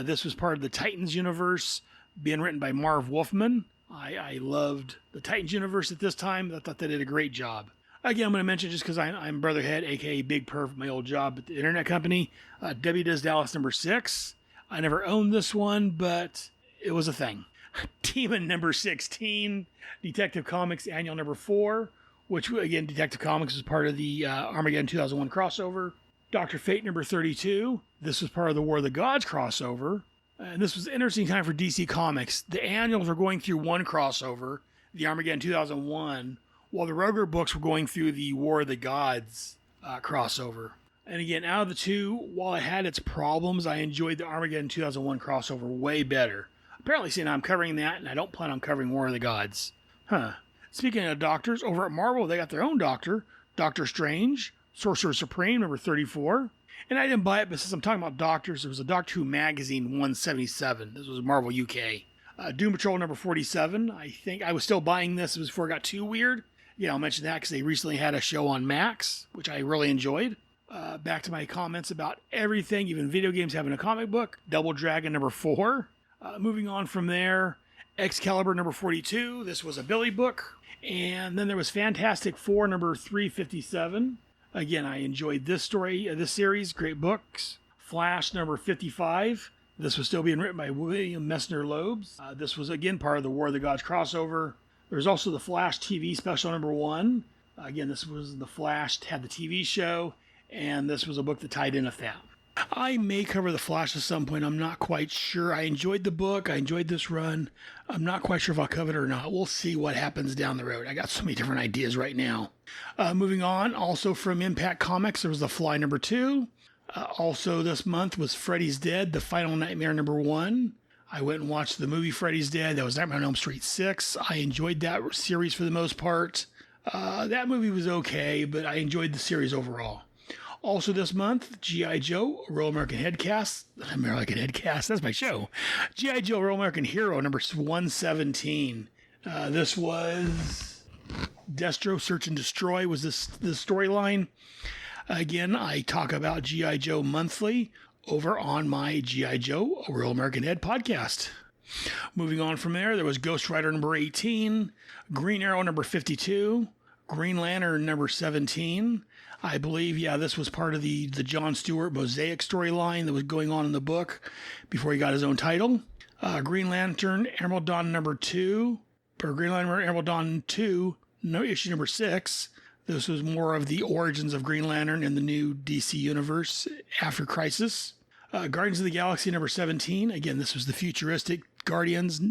This was part of the Titans universe, being written by Marv Wolfman. I loved the Titans universe at this time. I thought they did a great job. Again, I'm going to mention just because I'm Brotherhead, a.k.a. Big Perv, my old job at the internet company. Debbie Does Dallas number 6. I never owned this one, but it was a thing. Demon number 16. Detective Comics Annual number 4, which, again, Detective Comics was part of the Armageddon 2001 crossover. Dr. Fate number 32. This was part of the War of the Gods crossover. And this was an interesting time for DC Comics. The annuals were going through one crossover, the Armageddon 2001, while the regular books were going through the War of the Gods crossover. And again, out of the two, while it had its problems, I enjoyed the Armageddon 2001 crossover way better. Apparently, see, now I'm covering that, and I don't plan on covering War of the Gods. Speaking of doctors, over at Marvel, they got their own doctor, Doctor Strange, Sorcerer Supreme, number 34. And I didn't buy it, but since I'm talking about doctors, there was a Doctor Who magazine 177. This was Marvel UK. Doom Patrol number 47. I think I was still buying this before it got too weird. Yeah, I'll mention that because they recently had a show on Max, which I really enjoyed. Back to my comments about everything, even video games having a comic book. Double Dragon number 4. Moving on from there, Excalibur number 42. This was a Billy book. And then there was Fantastic Four number 357. Again, I enjoyed this story, this series, great books. Flash number 55. This was still being written by William Messner Loebs. This was, again, part of the War of the Gods crossover. There's also the Flash TV special number 1. Again, this was the Flash, had the TV show, and this was a book that tied in with that. I may cover the Flash at some point. I'm not quite sure. I enjoyed the book. I enjoyed this run. I'm not quite sure if I'll cover it or not. We'll see what happens down the road. I got so many different ideas right now. Moving on, also from Impact Comics, there was The Fly number 2. Also this month was Freddy's Dead, The Final Nightmare number 1. I went and watched the movie Freddy's Dead. That was Nightmare on Elm Street 6. I enjoyed that series for the most part. That movie was okay, but I enjoyed the series overall. Also this month, G.I. Joe, Royal American Headcast. American Headcast, that's my show. G.I. Joe, Royal American Hero, number 117. This was Destro, Search and Destroy was the storyline. Again, I talk about G.I. Joe monthly over on my G.I. Joe, Royal American Head podcast. Moving on from there was Ghost Rider number 18, Green Arrow number 52, Green Lantern number 17. I believe, this was part of the John Stewart Mosaic storyline that was going on in the book before he got his own title. Green Lantern Emerald Dawn number 2, or Green Lantern Emerald Dawn 2, issue number 6. This was more of the origins of Green Lantern in the new DC universe after Crisis. Guardians of the Galaxy number 17. Again, this was the futuristic Guardians,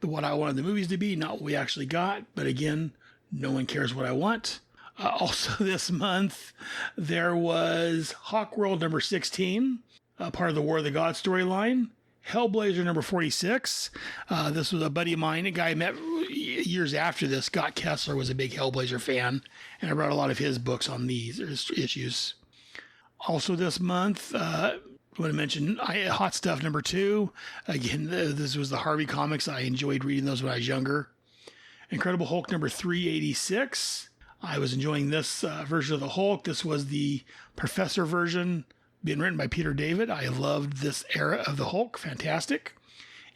what I wanted the movies to be, not what we actually got. But again, no one cares what I want. Also this month, there was Hawkworld number 16, part of the War of the Gods storyline. Hellblazer number 46. This was a buddy of mine, a guy I met years after this. Scott Kessler was a big Hellblazer fan, and I read a lot of his books on these issues. Also this month, I want to mention Hot Stuff number 2. Again, this was the Harvey comics. I enjoyed reading those when I was younger. Incredible Hulk number 386. I was enjoying this version of the Hulk. This was the Professor version, being written by Peter David. I loved this era of the Hulk. Fantastic.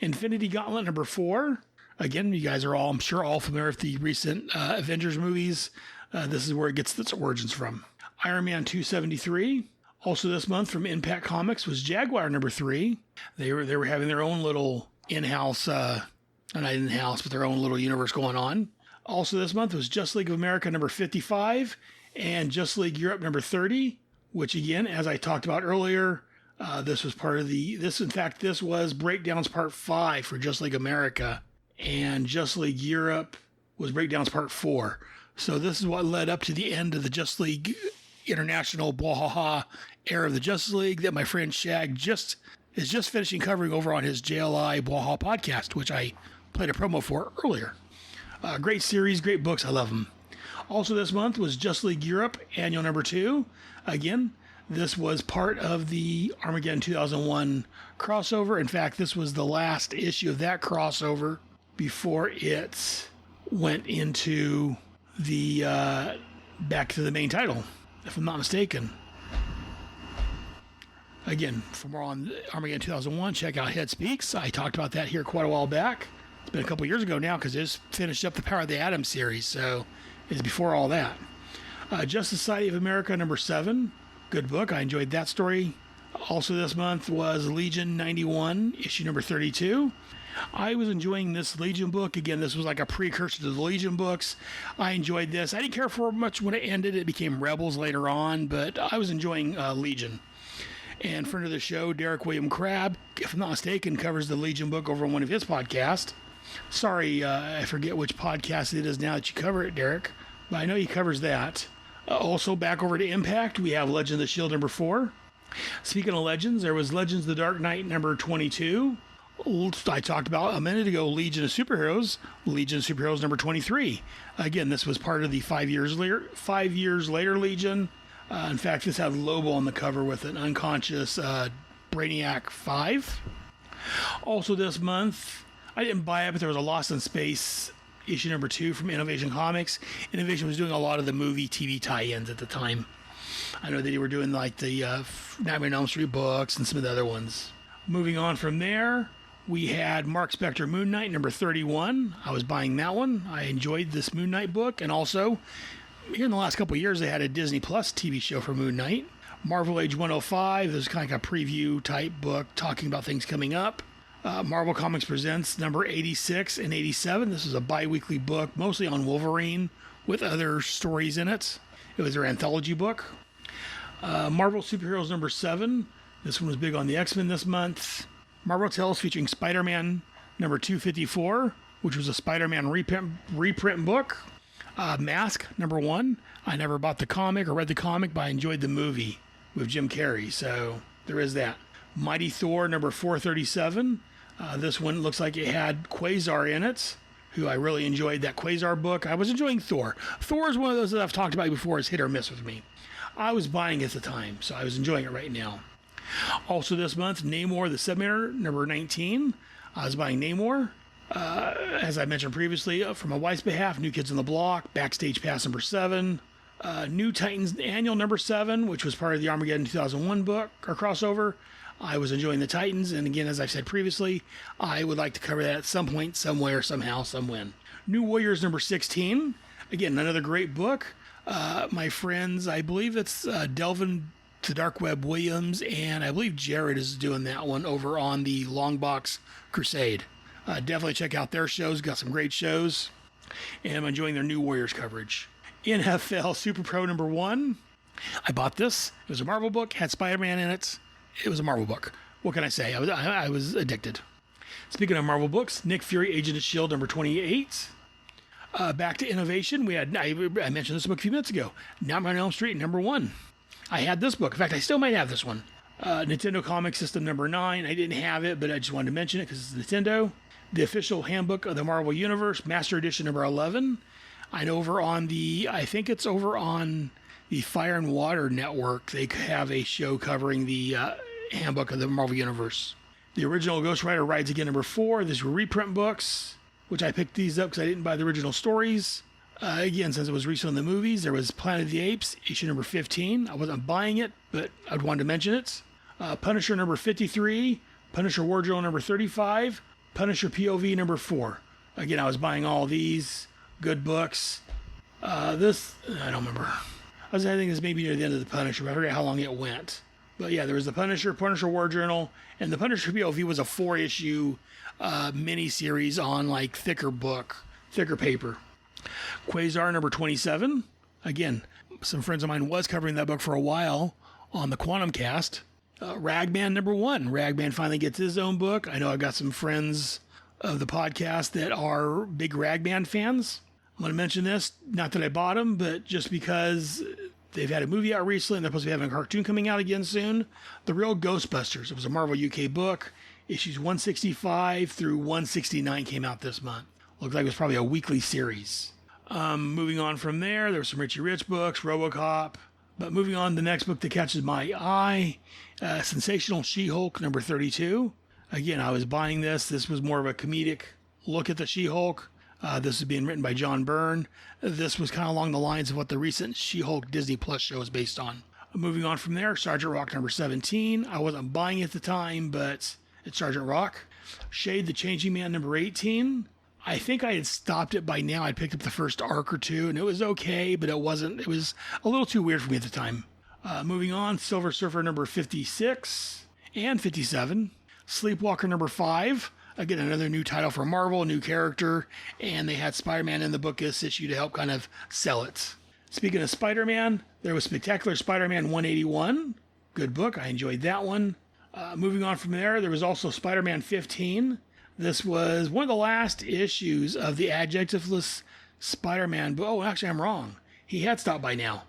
Infinity Gauntlet number 4. Again, you guys are all, I'm sure, all familiar with the recent Avengers movies. This is where it gets its origins from. Iron Man 273. Also this month from Impact Comics was Jaguar number 3. They were having their own little in-house, not in-house, but their own little universe going on. Also this month was Just League of America number 55 and Just League Europe number 30, which again, as I talked about earlier, this was part of this was Breakdowns Part 5 for Just League America, and Just League Europe was Breakdowns Part 4. So this is what led up to the end of the Just League International Bwahaha era of the Justice League that my friend Shag is just finishing covering over on his JLI Bwahaha podcast, which I played a promo for earlier. Great series, great books. I love them. Also this month was Just League Europe Annual number 2. Again, this was part of the Armageddon 2001 crossover. In fact, this was the last issue of that crossover before it went into the back to the main title, if I'm not mistaken. Again, for more on Armageddon 2001, check out Head Speaks. I talked about that here quite a while back. It's been a couple years ago now because it just finished up the Power of the Atom series, so it's before all that. Justice Society of America number 7. Good book. I enjoyed that story. Also this month was Legion 91, issue number 32. I was enjoying this Legion book. Again, this was like a precursor to the Legion books. I enjoyed this. I didn't care for much when it ended. It became Rebels later on, but I was enjoying Legion. And friend of the show, Derek William Crabb, if I'm not mistaken, covers the Legion book over on one of his podcasts. Sorry, I forget which podcast it is now that you cover it, Derek, but I know he covers that. Also, back over to Impact, we have Legends of the Shield number 4. Speaking of Legends, there was Legends of the Dark Knight number 22. I talked about a minute ago Legion of Superheroes number 23. Again, this was part of the 5 years later Legion. In fact, this had Lobo on the cover with an unconscious Brainiac 5. Also this month, I didn't buy it, but there was a Lost in Space issue number 2 from Innovation Comics. Innovation was doing a lot of the movie TV tie-ins at the time. I know that they were doing like the Nightmare on Elm Street books and some of the other ones. Moving on from there, we had Mark Spector Moon Knight number 31. I was buying that one. I enjoyed this Moon Knight book, and also here in the last couple of years, they had a Disney Plus TV show for Moon Knight. Marvel Age 105, this is kind of like a preview type book talking about things coming up. Marvel Comics Presents number 86 and 87. This is a bi-weekly book, mostly on Wolverine, with other stories in it. It was their anthology book. Marvel Superheroes number 7. This one was big on the X-Men this month. Marvel Tales featuring Spider-Man number 254, which was a Spider-Man reprint book. Mask number 1. I never bought the comic or read the comic, but I enjoyed the movie with Jim Carrey, so there is that. Mighty Thor number 437. This one looks like it had Quasar in it, who I really enjoyed that Quasar book. I was enjoying Thor. Thor is one of those that I've talked about before as hit or miss with me. I was buying it at the time, so I was enjoying it right now. Also this month, Namor the Submariner, number 19. I was buying Namor. As I mentioned previously, from my wife's behalf, New Kids on the Block, Backstage Pass number 7. New Titans Annual number 7, which was part of the Armageddon 2001 book, or crossover. I was enjoying the Titans, and again, as I've said previously, I would like to cover that at some point, somewhere, somehow, somewhen. New Warriors number 16. Again, another great book. My friends, I believe it's Delvin to Dark Web Williams, and I believe Jared is doing that one over on the Longbox Crusade. Definitely check out their shows. Got some great shows, and I'm enjoying their New Warriors coverage. NFL Super Pro number 1. I bought this. It was a Marvel book, had Spider-Man in it. It was a Marvel book. What can I say? I was addicted. Speaking of Marvel books, Nick Fury, Agent of S.H.I.E.L.D. number 28. Back to Innovation. I mentioned this book a few minutes ago. Nightmare on Elm Street number 1. I had this book. In fact, I still might have this one. Nintendo Comic System number 9. I didn't have it, but I just wanted to mention it because it's Nintendo. The Official Handbook of the Marvel Universe, Master Edition number 11. I think it's over on the Fire and Water Network. They have a show covering the Handbook of the Marvel Universe. The original Ghost Rider Rides Again number 4. These were reprint books, which I picked these up because I didn't buy the original stories. Again, since it was recent in the movies, there was Planet of the Apes, issue number 15. I wasn't buying it, but I wanted to mention it. Punisher number 53. Punisher War Journal number 35. Punisher POV number 4. Again, I was buying all these. Good books. This, I don't remember. I think this may be near the end of the Punisher, but I forget how long it went. But yeah, there was the Punisher War Journal, and the Punisher POV was a 4-issue mini-series on like thicker paper. Quasar number 27. Again, some friends of mine was covering that book for a while on the Quantum Cast. Ragman number 1. Ragman finally gets his own book. I know I've got some friends of the podcast that are big Ragman fans. I'm going to mention this, not that I bought them, but just because they've had a movie out recently and they're supposed to be having a cartoon coming out again soon. The Real Ghostbusters. It was a Marvel UK book. Issues 165 through 169 came out this month. Looks like it was probably a weekly series. Moving on from there were some Richie Rich books, RoboCop. But moving on, the next book that catches my eye, Sensational She-Hulk number 32. Again, I was buying this. This was more of a comedic look at the She-Hulk. This is being written by John Byrne. This was kind of along the lines of what the recent She-Hulk Disney Plus show is based on. Moving on from there, Sergeant Rock number 17. I wasn't buying it at the time, but it's Sergeant Rock. Shade the Changing Man number 18. I think I had stopped it by now. I'd picked up the first arc or two, and it was okay, but it was a little too weird for me at the time. Moving on, Silver Surfer number 56 and 57. Sleepwalker number 5. Again, another new title for Marvel, new character, and they had Spider-Man in the book this issue to help kind of sell it. Speaking of Spider-Man, there was Spectacular Spider-Man 181. Good book. I enjoyed that one. Moving on from there was also Spider-Man 15. This was one of the last issues of the adjectiveless Spider-Man. Oh, actually, I'm wrong. He had stopped by now.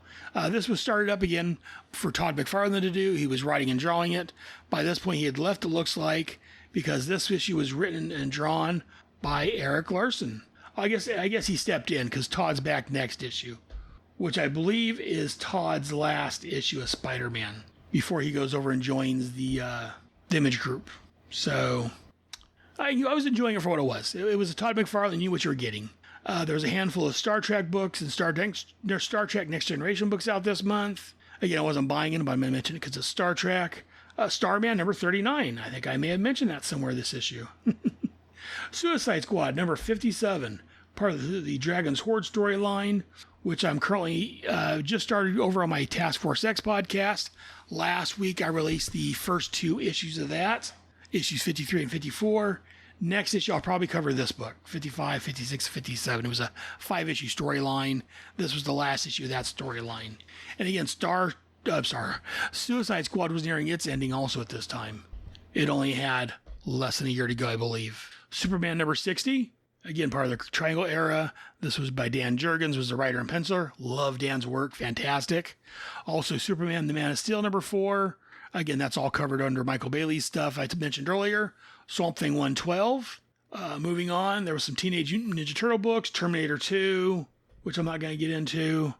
This was started up again for Todd McFarlane to do. He was writing and drawing it. By this point, he had left, it looks like, because this issue was written and drawn by Eric Larson. I guess he stepped in because Todd's back next issue, which I believe is Todd's last issue of Spider-Man before he goes over and joins the Image Group. So I was enjoying it for what it was. It was a Todd McFarlane, knew what you were getting. There was a handful of Star Trek books and Star Trek Next Generation books out this month. Again, I wasn't buying it, but I'm going to mention it because it's Star Trek. Starman number 39. I think I may have mentioned that somewhere this issue. Suicide Squad number 57. part of the Dragon's Horde storyline, which I'm currently just started over on my Task Force X podcast. Last week, I released the first 2 issues of that, issues 53 and 54. Next issue, I'll probably cover this book, 55, 56, 57. It was a 5-issue storyline. This was the last issue of that storyline. And again, Suicide Squad was nearing its ending also at this time. It only had less than a year to go, I believe. Superman number 60, again, part of the Triangle era. This was by Dan Jurgens, was the writer and penciler. Love Dan's work, fantastic. Also, Superman, the Man of Steel number 4. Again, that's all covered under Michael Bailey's stuff I mentioned earlier. Swamp Thing 112. Moving on, there was some Teenage Mutant Ninja Turtle books, Terminator 2, which I'm not going to get into.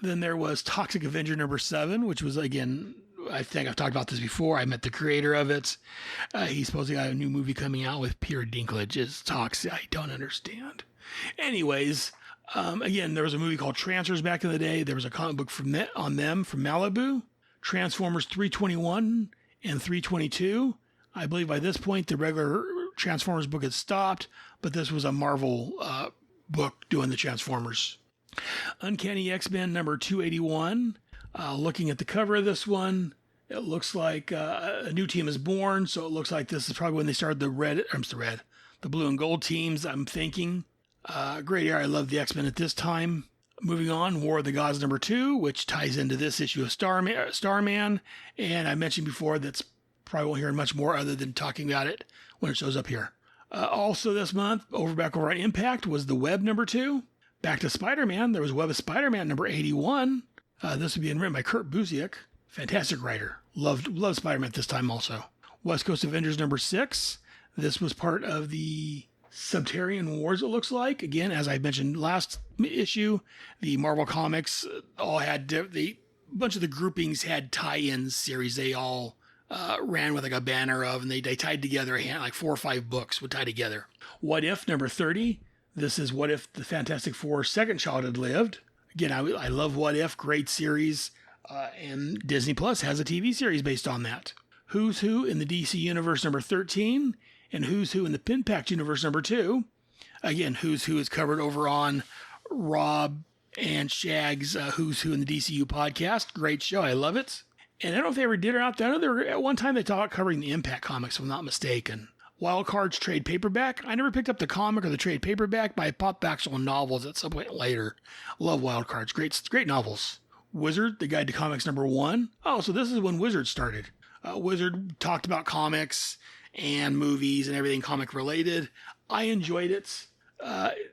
Then there was Toxic Avenger number 7, which was, again, I think I've talked about this before. I met the creator of it. He's supposedly got a new movie coming out with Peter Dinklage as Toxic. I don't understand. Anyways, again, there was a movie called Transfers back in the day. There was a comic book on them from Malibu. Transformers 321 and 322. I believe by this point the regular Transformers book had stopped, but this was a Marvel book doing the Transformers. Uncanny X-Men number 281. Looking at the cover of this one, it looks like a new team is born, so it looks like this is probably when they started the blue and gold teams, I'm thinking. Great area. I love the X-Men at this time. Moving on, War of the Gods number 2, which ties into this issue of Starman. And I mentioned before that's probably won't hear much more other than talking about it when it shows up here. Also this month, back over on Impact, was the Web number 2. Back to Spider-Man, there was Web of Spider-Man number 81. This would be written by Kurt Busiek. Fantastic writer. Loved Spider-Man at this time also. West Coast Avengers number 6. This was part of the Subterranean Wars, it looks like. Again, as I mentioned last issue, the Marvel Comics all had a bunch of the groupings had tie-in series. They all ran with like a banner of, and they tied together like 4 or 5 books would tie together. What If number 30. This is What If the Fantastic Four's second child had lived. Again, I love What If, great series, and Disney Plus has a TV series based on that. Who's Who in the DC Universe number 13. And Who's Who in the Pinpack Universe number 2. Again, Who's Who is covered over on Rob and Shag's Who's Who in the DCU podcast. Great show. I love it. And I don't know if they ever did or not. I know at one time they talked covering the Impact comics, if I'm not mistaken. Wild Cards trade paperback. I never picked up the comic or the trade paperback, but I popped back on novels at some point later. Love Wild Cards. Great novels. Wizard, the Guide to Comics number 1. Oh, so this is when Wizard started. Wizard talked about comics and movies and everything comic related. I enjoyed it.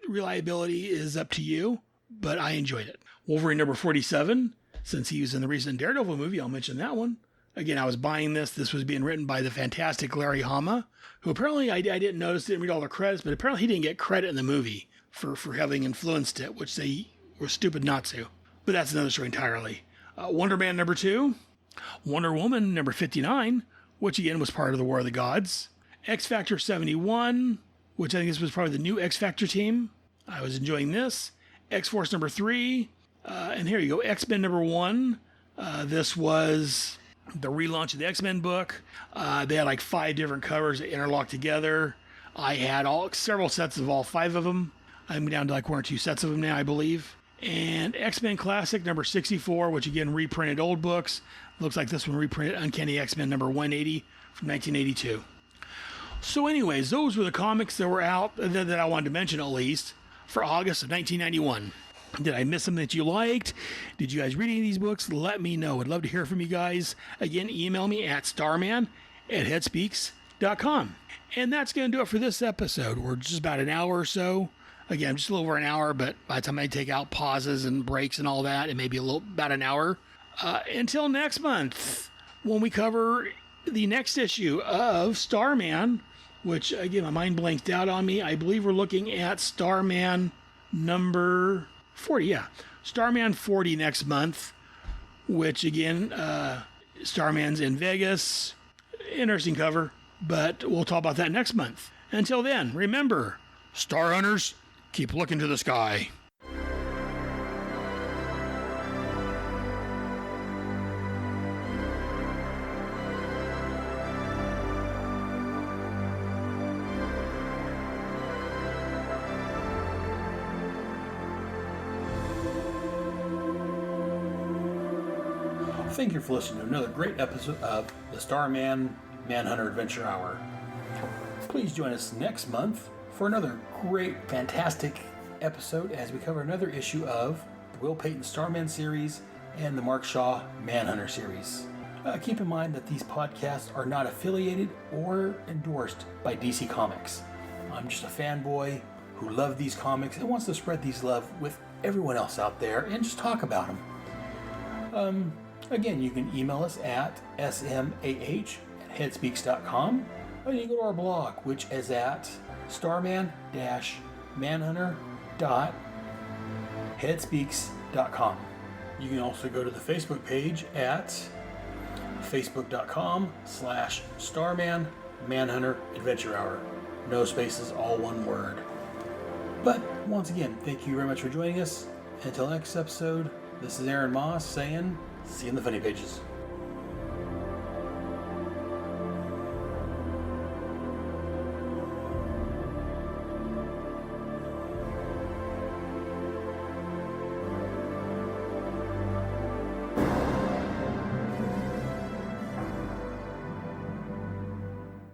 Reliability is up to you, but I enjoyed it. Wolverine number 47, since he was in the recent Daredevil movie, I'll mention that one. Again, I was buying this. This was being written by the fantastic Larry Hama, who apparently I didn't notice, didn't read all the credits, but apparently he didn't get credit in the movie for having influenced it, which they were stupid not to. But that's another story entirely. Wonder Man number 2, Wonder Woman number 59, which again was part of the War of the Gods. X Factor 71, which I think this was probably the new X Factor team. I was enjoying this. X Force number 3, and here you go, X-Men number 1. This was the relaunch of the X-Men book. They had like 5 different covers that interlocked together. I had several sets of all 5 of them. I'm down to like 1 or 2 sets of them now, I believe. And X-Men Classic number 64, which again reprinted old books. Looks like this one reprinted Uncanny X-Men number 180 from 1982. So anyways, those were the comics that were out that I wanted to mention at least for August of 1991. Did I miss something that you liked? Did you guys read any of these books? Let me know. I'd love to hear from you guys. Again, email me at starman@headspeaks.com. And that's going to do it for this episode. We're just about an hour or so. Again, just a little over an hour, but by the time I take out pauses and breaks and all that, it may be about an hour. Until next month, when we cover the next issue of Starman, which, again, my mind blanked out on me. I believe we're looking at Starman number 40, yeah. Starman 40 next month, which, again, Starman's in Vegas. Interesting cover, but we'll talk about that next month. Until then, remember, Star Hunters, keep looking to the sky. Thank you for listening to another great episode of the Starman Manhunter Adventure Hour. Please join us next month for another great, fantastic episode as we cover another issue of the Will Payton Starman series and the Mark Shaw Manhunter series. Keep in mind that these podcasts are not affiliated or endorsed by DC Comics. I'm just a fanboy who loves these comics and wants to spread these love with everyone else out there and just talk about them. Again, you can email us at smah@headspeaks.com, or you can go to our blog, which is at starman-manhunter.headspeaks.com. You can also go to the Facebook page at facebook.com/Starman Manhunter Adventure Hour. No spaces, all one word. But once again, thank you very much for joining us. Until next episode, this is Aaron Moss saying, see you in the funny pages.